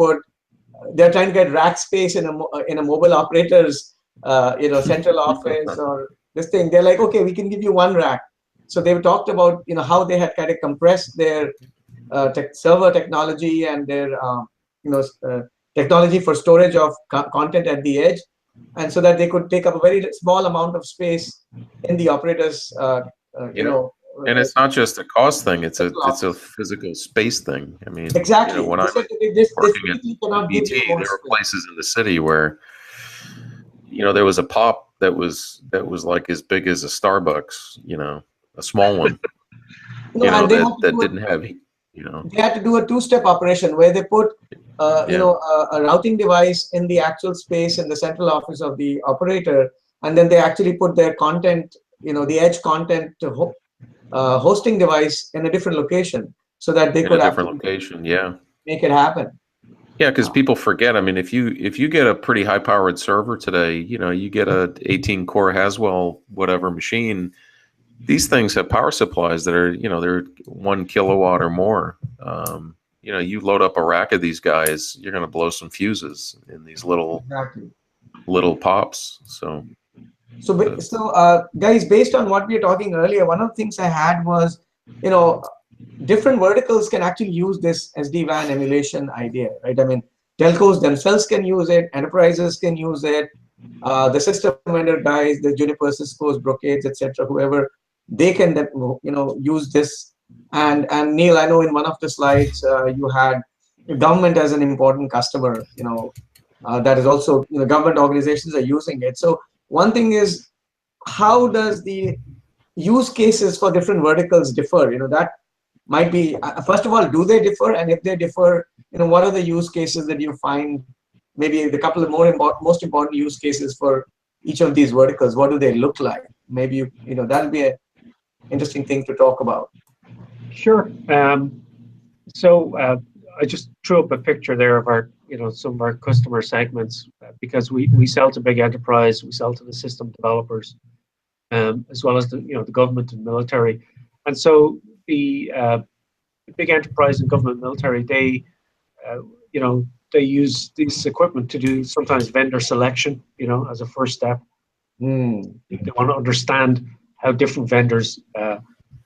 get rack space in a mobile operator's central office or this thing, they're like, okay, we can give you one rack. So they've talked about how they had kind of compressed their server technology and their technology for storage of content at the edge and so that they could take up a very small amount of space in the operator's, you Yeah. know, And it's not just a cost thing; it's central a office. physical space thing. I mean, Exactly. when They I said was that this working physically at cannot give BT, you more there were space. places in the city where there was a pop that was like as big as a Starbucks, a small one, And they had to that do didn't have heat, they had to do a two-step operation where they put Yeah. a routing device in the actual space in the central office of the operator, and then they actually put their content, the edge content hosting device in a different location so that they In a could different actually location. Yeah. make it happen. Yeah, because people forget. I mean, if you get a pretty high powered server today, you get a 18 core Haswell whatever machine. These things have power supplies that are they're 1 kilowatt or more. You load up a rack of these guys, you're going to blow some fuses in these Exactly. little pops. So Guys, based on what we were talking earlier, one of the things I had was, different verticals can actually use this SD-WAN emulation idea, right? I mean, telcos themselves can use it, enterprises can use it, the system vendor guys, the Juniper, Cisco's, Brocades, etc., whoever, they can, use this. And Neil, I know in one of the slides you had government as an important customer, that is also, government organizations are using it. So one thing is, how does the use cases for different verticals differ? That might be, first of all, do they differ? And if they differ, what are the use cases that you find, maybe the couple of most important use cases for each of these verticals? What do they look like? Maybe, that'll be an interesting thing to talk about. Sure. So I just threw up a picture there of our, some of our customer segments, because we sell to big enterprise, we sell to the system developers, as well as the government and military. And so the big enterprise and government military, they use this equipment to do sometimes vendor selection, as a first step. Mm. They want to understand how different vendors,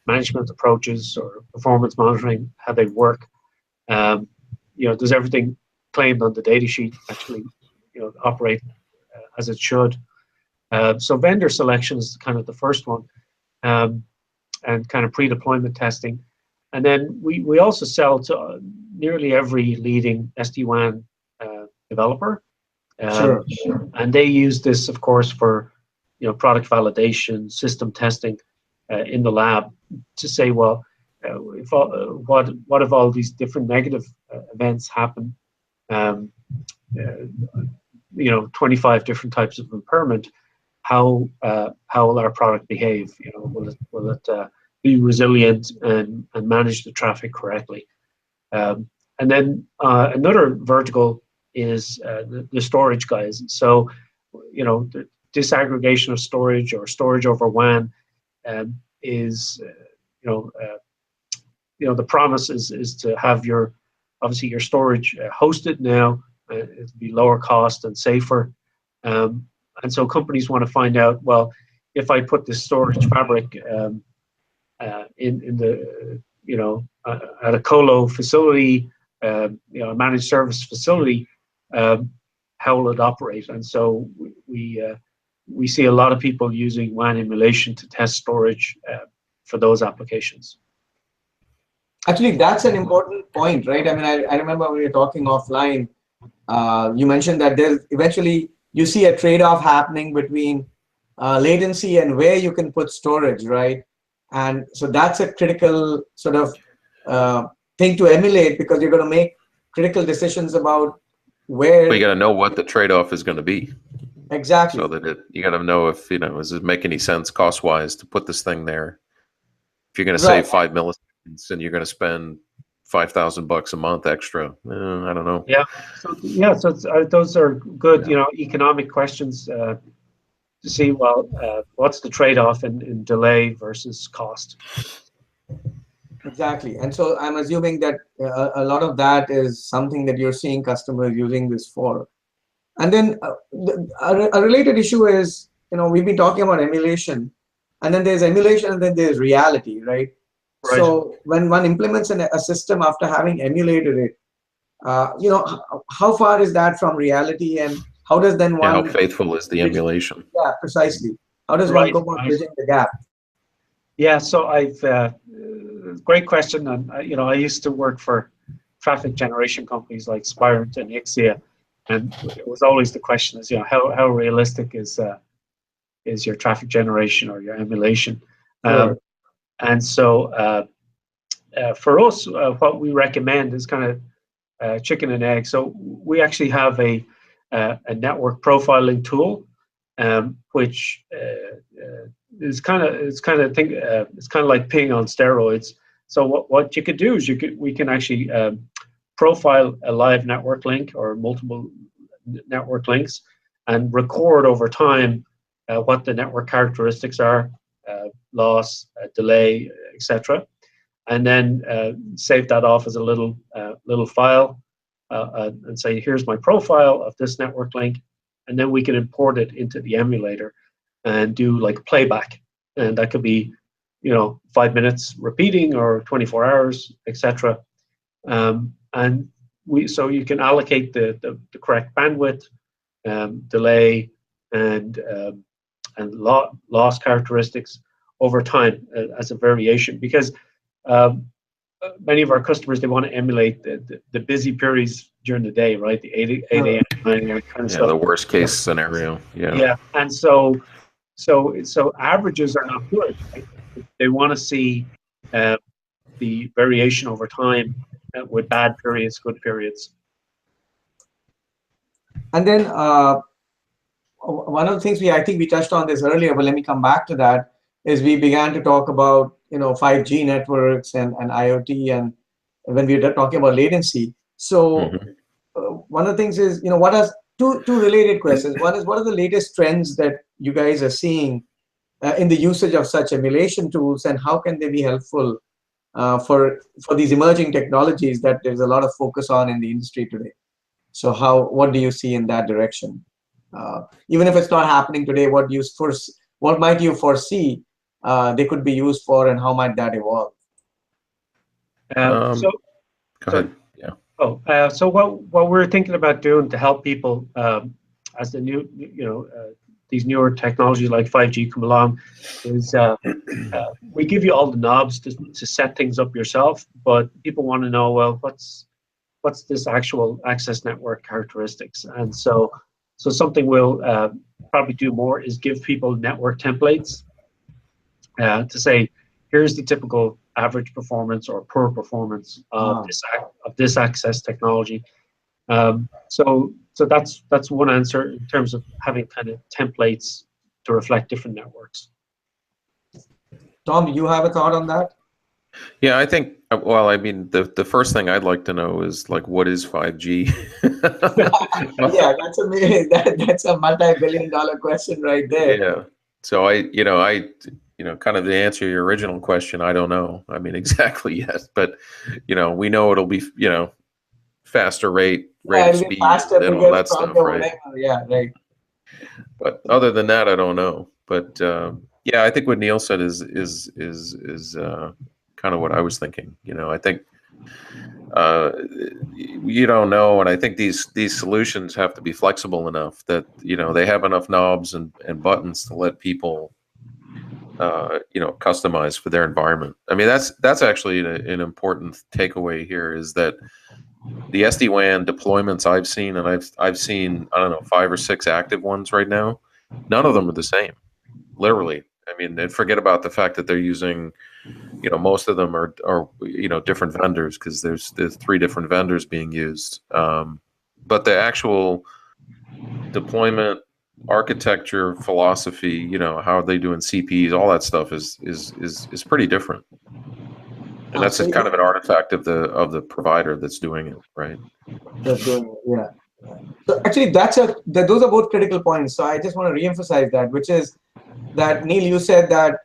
management approaches or performance monitoring, how they work. Does everything claimed on the data sheet actually, operate as it should? So vendor selection is kind of the first one, and kind of pre-deployment testing. And then we also sell to nearly every leading SD-WAN developer. Sure. And they use this, of course, for product validation, system testing in the lab, to say, well, what if all these different negative events happen? 25 different types of impairment. How will our product behave? Will it be resilient and manage the traffic correctly? And then another vertical is the storage guys. So, the disaggregation of storage or storage over WAN is, the promise is to have your storage hosted now. It'll be lower cost and safer. And so companies want to find out, well, if I put this storage fabric in the at a colo facility, a managed service facility, how will it operate? And so we see a lot of people using WAN emulation to test storage for those applications. Actually, that's an important point, right? I mean, I remember when we were talking offline, you mentioned that there's eventually you see a trade-off happening between latency and where you can put storage, right? And so that's a critical sort of thing to emulate, because you're going to make critical decisions about where. But you got to know what the trade-off is going to be. Exactly. So that you got to know if does it make any sense cost-wise to put this thing there? If you're going to save 5 milliseconds and you're going to spend $5,000 a month extra, I don't know. Yeah. So those are good, economic questions to see. Well, what's the trade-off in delay versus cost? Exactly. And so I'm assuming that a lot of that is something that you're seeing customers using this for. And then a related issue is, we've been talking about emulation, and then there's emulation, and then there's reality, right? Right. So when one implements a system after having emulated it, how far is that from reality? And how does then Yeah, how one faithful is the bridge? emulation? Yeah, precisely. How does one Right, go about right. bridging the gap? Yeah, so I've great question, and you know, I used to work for traffic generation companies like Spirent and Ixia, and it was always the question is, you know, how realistic is your traffic generation or your emulation? Sure. And so for us, what we recommend is kind of chicken and egg. So we actually have a network profiling tool, which is kind of like ping on steroids. So what you could do is we can actually profile a live network link or multiple network links and record over time what the network characteristics are, loss, delay, etc., and then save that off as a little file and say, here's my profile of this network link, and then we can import it into the emulator and do like playback, and that could be, you know, 5 minutes repeating or 24 hours, etc. And so you can allocate the correct bandwidth, delay, and loss characteristics over time as a variation, because many of our customers, they want to emulate the busy periods during the day, right? The 8 a.m., 9 a.m. kind of Yeah, stuff. the worst case scenario. Yeah. Yeah, and so averages are not good. Right? They want to see the variation over time with bad periods, good periods. And then one of the things I think we touched on this earlier, but let me come back to that, is we began to talk about, you know, 5G networks and IoT, and when we were talking about latency. So one of the things is, you know, what are two related questions. One is, what are the latest trends that you guys are seeing in the usage of such emulation tools, and how can they be helpful for these emerging technologies that there's a lot of focus on in the industry today? So what do you see in that direction? Even if it's not happening today, what might you foresee they could be used for, and how might that evolve? So Go ahead. Yeah. So what we're thinking about doing to help people as the new, you know, these newer technologies like 5G come along is we give you all the knobs to set things up yourself, but people want to know, well, what's this actual access network characteristics? And so something we'll probably do more is give people network templates to say, here's the typical average performance or poor performance of this access technology. So that's one answer in terms of having kind of templates to reflect different networks. Tom, you have a thought on that? Yeah, I think, well, I mean, the first thing I'd like to know is, like, what is 5G? Yeah, that's a multi-billion-dollar question right there. Yeah. So kind of to answer your original question, I don't know. I mean, exactly yet, but, you know, we know it'll be, you know, faster rate of speed, faster, and all bigger, that stuff, stronger, right? whatever. Yeah, right. But other than that, I don't know. But yeah, I think what Neil said is kind of what I was thinking. You know, I think you don't know, and I think these solutions have to be flexible enough that, you know, they have enough knobs and buttons to let people you know, customize for their environment. I mean, that's actually an important takeaway here, is that the SD-WAN deployments I've seen, and I've seen, I don't know, 5 or 6 active ones right now. None of them are the same, literally. I mean, and forget about the fact that they're using, you know, most of them are you know, different vendors, because there's 3 different vendors being used. But the actual deployment architecture philosophy, you know, how are they doing CPEs, all that stuff is pretty different. And that's So kind of an artifact of the provider that's doing it, right? that's doing it, yeah. So actually, those are both critical points. So I just want to reemphasize that, which is that, Neil, you said that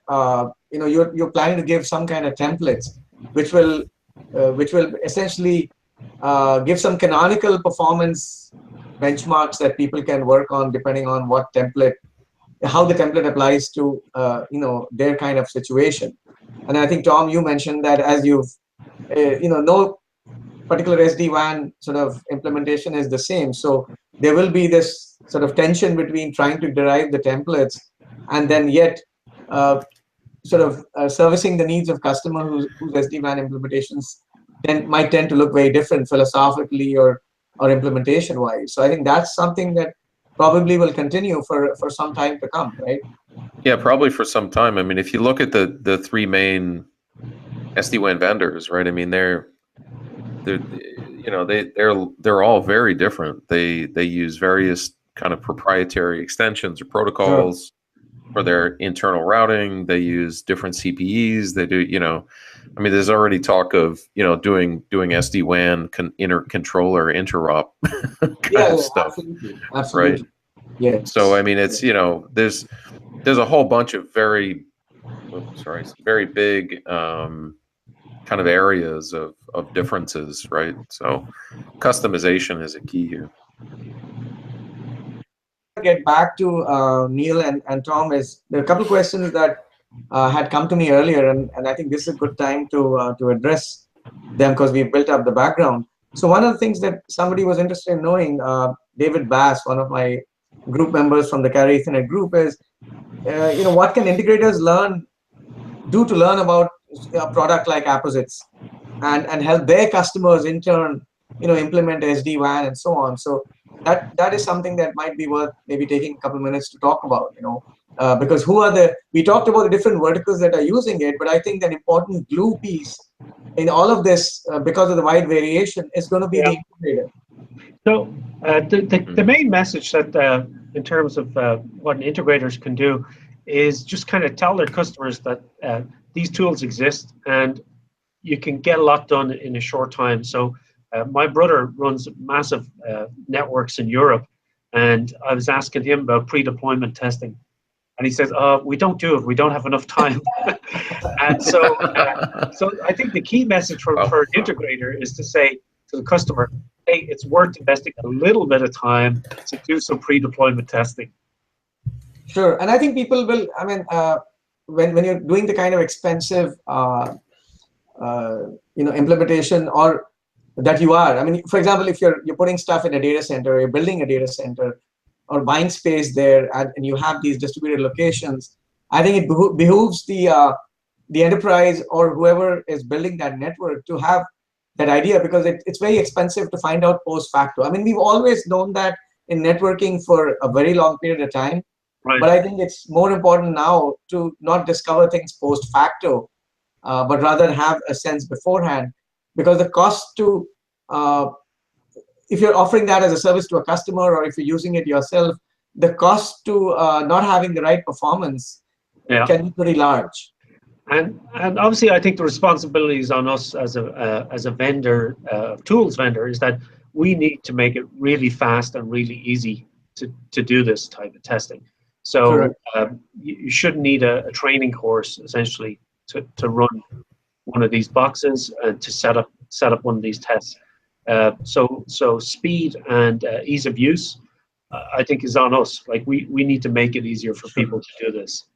you know, you're planning to give some kind of templates, which will essentially give some canonical performance benchmarks that people can work on depending on how the template applies to you know, their kind of situation. And I think, Tom, you mentioned that as you've you know, no particular SD-WAN sort of implementation is the same. So there will be this sort of tension between trying to derive the templates and then yet servicing the needs of customers whose SD-WAN implementations might tend to look very different philosophically or implementation-wise. So I think that's something that probably will continue for some time to come, right? Yeah, probably for some time. I mean, if you look at the three main SD-WAN vendors, right? I mean, they're all very different. They use various kind of proprietary extensions or protocols for their internal routing. They use different CPEs. They do, I mean, there's already talk of doing SD-WAN controller interop kind of stuff, absolutely. right? Yeah. So I mean, it's there's a whole bunch of very big kind of areas of differences, right? So customization is a key here. Get back to Neil and Tom, is there are a couple of questions that had come to me earlier, and I think this is a good time to address them because we've built up the background. So one of the things that somebody was interested in knowing, David Bass, one of my group members from the Carrier Ethernet group, is what can integrators do to learn about a product like Apposite's and help their customers in turn implement SD-WAN and so on. So that is something that might be worth maybe taking a couple of minutes to talk about, because we talked about the different verticals that are using it, but I think an important glue piece in all of this, because of the wide variation, is going to be the integrator. So the main message that in terms of what integrators can do is just kind of tell their customers that these tools exist and you can get a lot done in a short time. So my brother runs massive networks in Europe, and I was asking him about pre-deployment testing. And he says, we don't do it. We don't have enough time. And so I think the key message for an integrator is to say to the customer, hey, it's worth investing a little bit of time to do some pre-deployment testing. Sure. And I think people will, I mean, when you're doing the kind of expensive, implementation or that you are, I mean, for example, if you're putting stuff in a data center, or you're building a data center, or buying space there, and you have these distributed locations, I think it behooves the enterprise or whoever is building that network to have that idea, because it's very expensive to find out post facto. I mean, we've always known that in networking for a very long period of time, but I think it's more important now to not discover things post facto, but rather have a sense beforehand, because the cost to if you're offering that as a service to a customer, or if you're using it yourself, the cost to not having the right performance can be pretty large. And obviously, I think the responsibility is on us as a vendor, tools vendor, is that we need to make it really fast and really easy to do this type of testing. So you shouldn't need a training course essentially to run one of these boxes and to set up one of these tests. So speed and ease of use, I think, is on us. Like we need to make it easier for people to do this.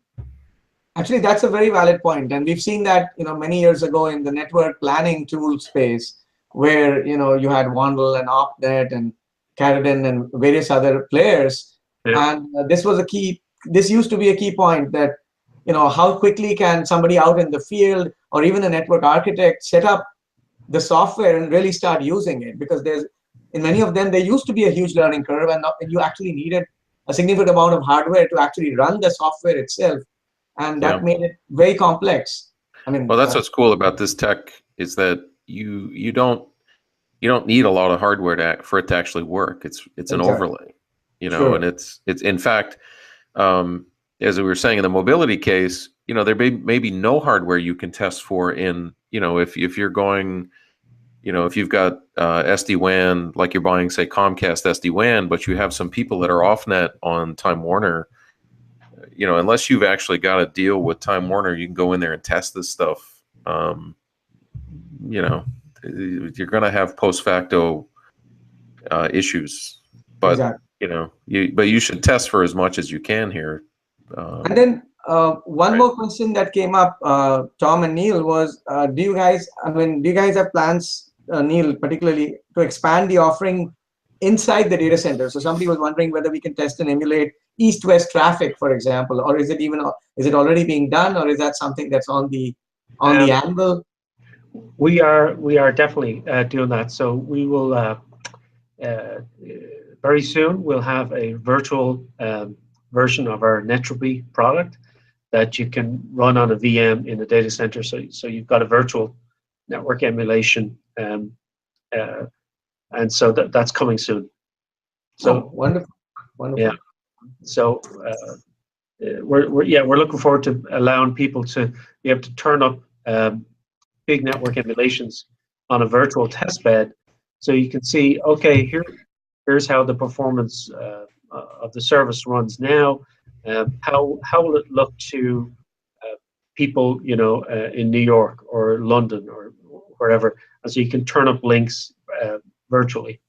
Actually, that's a very valid point, and we've seen that many years ago in the network planning tool space, where you had Wandel and OpNet and Carradine and various other players, and this was a key. This used to be a key point that how quickly can somebody out in the field or even a network architect set up the software and really start using it, because in many of them there used to be a huge learning curve, and you actually needed a significant amount of hardware to actually run the software itself, and that made it very complex. I mean, well, that's what's cool about this tech, is that you don't need a lot of hardware for it to actually work. It's an overlay, and it's in fact, as we were saying in the mobility case, there may be no hardware you can test for in, if you're going, if you've got SD-WAN, like you're buying, say, Comcast SD-WAN, but you have some people that are off-net on Time Warner, unless you've actually got a deal with Time Warner, you can go in there and test this stuff. You're going to have post facto issues, but but you should test for as much as you can here. And then one more question that came up, Tom and Neil, was do you guys have plans, Neil particularly, to expand the offering inside the data center. So somebody was wondering whether we can test and emulate east-west traffic, for example, or is it already being done, or is that something that's on the anvil? We are definitely doing that. So we will very soon we'll have a virtual version of our Netropy product that you can run on a VM in the data center. So you've got a virtual network emulation, and so that's coming soon. So wonderful. Yeah. So we're looking forward to allowing people to be able to turn up big network emulations on a virtual test bed, so you can see, okay, here's how the performance of the service runs now. How will it look to people, in New York or London or wherever, and so you can turn up links virtually.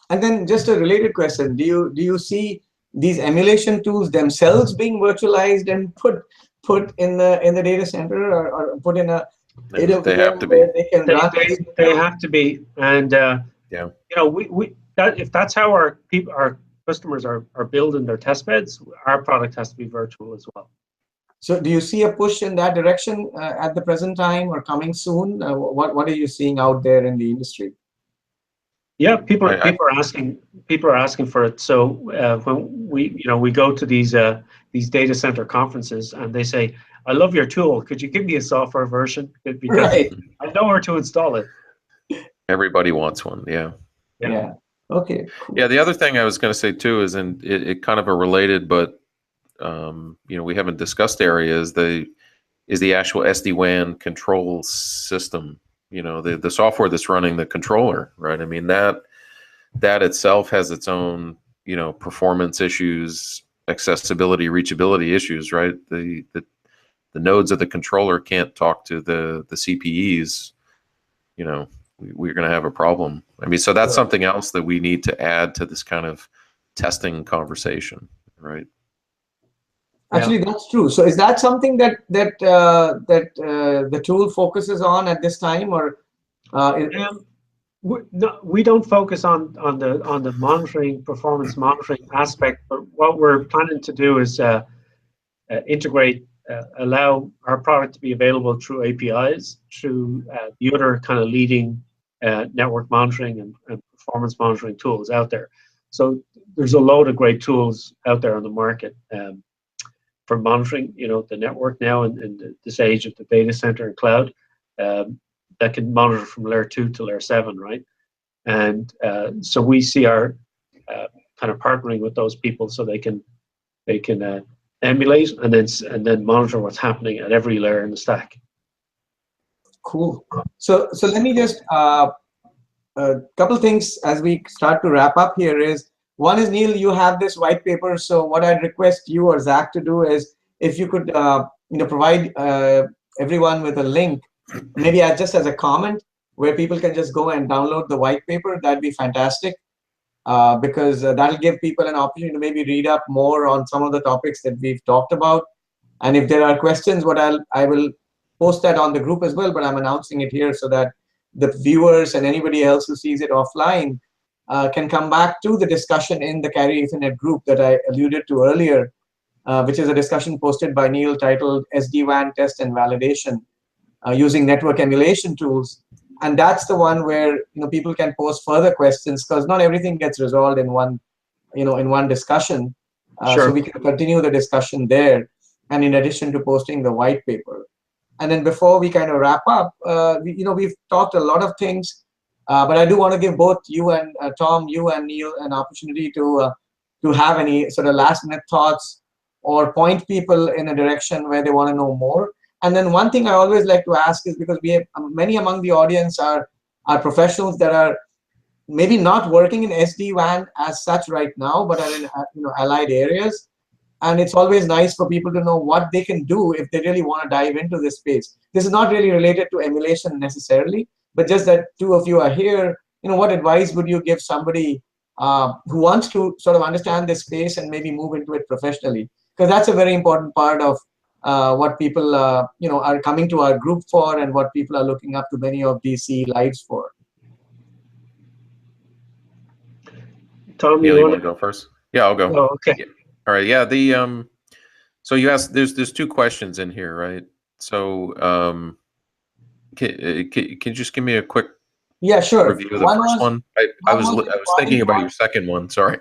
And then just a related question: Do you see these emulation tools themselves being virtualized and put in the data center, or put in a they have to be. They have to be, and yeah, if that's how our customers are building their test beds, our product has to be virtual as well. So do you see a push in that direction at the present time, or coming soon? What are you seeing out there in the industry? Yeah, people are asking for it. So when we go to these data center conferences, and they say, "I love your tool. Could you give me a software version? Because I know where to install it." Everybody wants one. Yeah. Yeah. Okay. Cool. Yeah. The other thing I was going to say too is, and it kind of a related, but we haven't discussed area, is the actual SD-WAN control system. The software that's running the controller, right? I mean, that itself has its own, performance issues, accessibility, reachability issues, right? The nodes of the controller can't talk to the CPEs, we're going to have a problem. I mean, so that's something else that we need to add to this kind of testing conversation, right? Actually, that's true. So is that something that the tool focuses on at this time, or? We don't focus on the monitoring, performance monitoring aspect, but what we're planning to do is integrate, allow our product to be available through APIs, through the other kind of leading network monitoring and performance monitoring tools out there. So there's a load of great tools out there on the market for monitoring, the network now in this age of the data center and cloud, that can monitor from layer 2 to layer 7, right? And so we see our kind of partnering with those people so they can emulate and then monitor what's happening at every layer in the stack. Cool. So let me just a couple things as we start to wrap up here is, one is, Neil, you have this white paper. So what I'd request you or Zach to do is, if you could provide everyone with a link, maybe just as a comment, where people can just go and download the white paper, that'd be fantastic, because that'll give people an opportunity to maybe read up more on some of the topics that we've talked about. And if there are questions, I will post that on the group as well, but I'm announcing it here so that the viewers and anybody else who sees it offline can come back to the discussion in the Carrier Ethernet group that I alluded to earlier, which is a discussion posted by Neil titled SD-WAN Test and Validation using Network Emulation Tools. And that's the one where people can post further questions, because not everything gets resolved in one discussion. Sure. So we can continue the discussion there, and in addition to posting the white paper. And then before we kind of wrap up, we've talked a lot of things, but I do want to give both you and Tom, you and Neil, an opportunity to have any sort of last minute thoughts or point people in a direction where they want to know more. And then one thing I always like to ask is, because we have many among the audience are professionals that are maybe not working in SD-WAN as such right now, but are in allied areas. And it's always nice for people to know what they can do if they really want to dive into this space. This is not really related to emulation necessarily, but just that two of you are here. What advice would you give somebody who wants to sort of understand this space and maybe move into it professionally? Because that's a very important part of what people are coming to our group for, and what people are looking up to many of these CE Lives for. Tom, Neil, you you want want to go first? Yeah, I'll go. Oh, okay. Yeah. All right. Yeah. The So you asked. There's two questions in here, right? So can you just give me a quick Yeah, sure. review of the first one? I One was was I any was parting thinking about your thoughts. second one. Sorry.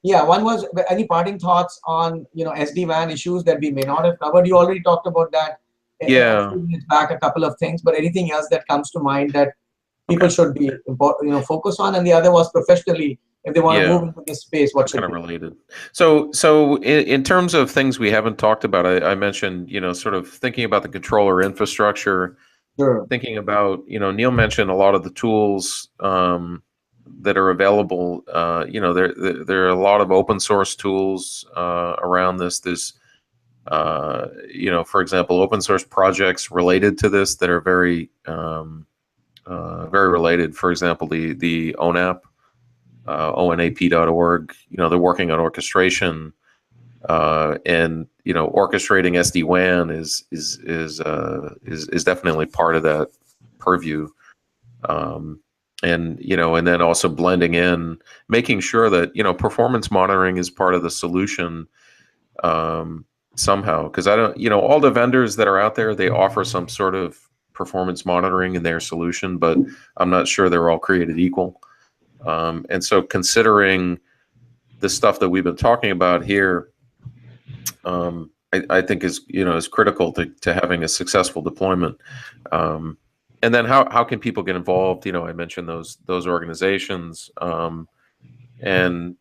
Yeah, one was any parting thoughts on SD-WAN issues that we may not have covered. You already talked about that a Yeah. few minutes back, a couple of things, but anything else that comes to mind that people Okay. should be focus on? And the other was professionally, if they want to Yeah. move into this space, what should Kind of be? related. So in terms of things we haven't talked about, I mentioned, sort of thinking about the controller infrastructure, Sure. thinking about, Neil mentioned a lot of the tools that are available. There are a lot of open source tools around this. There's, for example, open source projects related to this that are very, very related. For example, the ONAP. ONAP.org. They're working on orchestration, and orchestrating SD-WAN is definitely part of that purview. And then also blending in, making sure that performance monitoring is part of the solution somehow. Because I don't, all the vendors that are out there, they offer some sort of performance monitoring in their solution, but I'm not sure they're all created equal. And so considering the stuff that we've been talking about here, I think is critical to having a successful deployment. And then how can people get involved? I mentioned those organizations, and and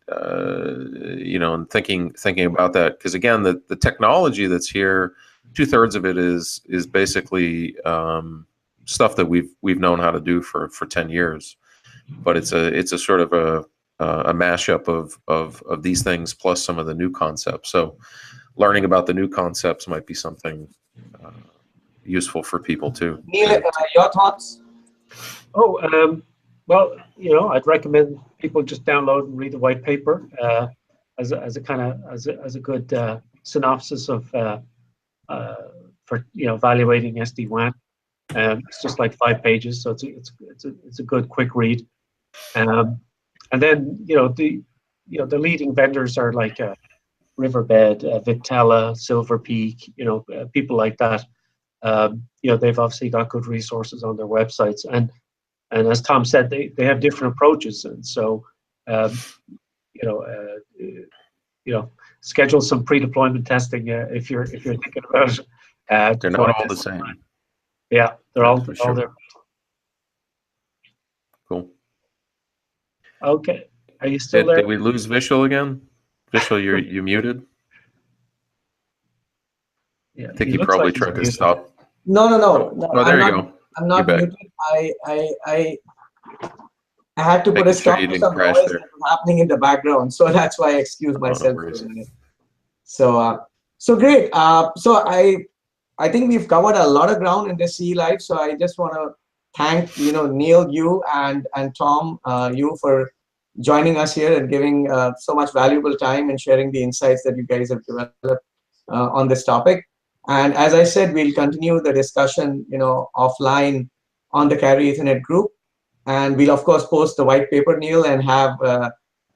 thinking about that, because again, the technology that's here, 2/3 of it is basically stuff that we've known how to do for 10 years. But it's a sort of a mashup of these things plus some of the new concepts. So learning about the new concepts might be something useful for people too. Neil, your thoughts? Oh, well, I'd recommend people just download and read the white paper as a good synopsis of for evaluating SD-WAN. It's just like 5 pages, so it's a good quick read. And then the leading vendors are like Riverbed, Vitella, Silver Peak, people like that. They've obviously got good resources on their websites, and as Tom said, they have different approaches, and so schedule some pre-deployment testing if you're thinking about They're not all the same. Yeah, they're all sure. there. Cool. Okay, are you still there? Did we lose Vishal again? Vishal, you muted? Yeah, I think he probably tried to stop. No. Oh, there you go. I'm not muted. I had to put a stop to some noise that was happening in the background, so that's why I excused myself for a minute. So great. So I think we've covered a lot of ground in this CE Live. So I just want to thank Neil, you and Tom, you for joining us here and giving so much valuable time and sharing the insights that you guys have developed on this topic. And as I said, we'll continue the discussion offline on the Carry Ethernet group, and we'll of course post the white paper, Neil, and have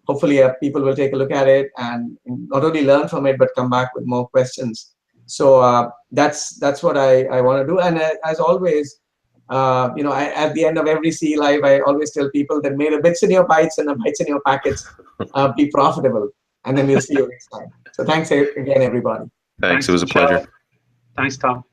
hopefully people will take a look at it and not only learn from it but come back with more questions. So that's what I want to do. And as always, at the end of every CE Live, I always tell people that may the bits in your bytes and the bytes in your packets be profitable. And then we'll see you next time. So thanks again, everybody. Thanks. It was a pleasure. Thanks, Tom.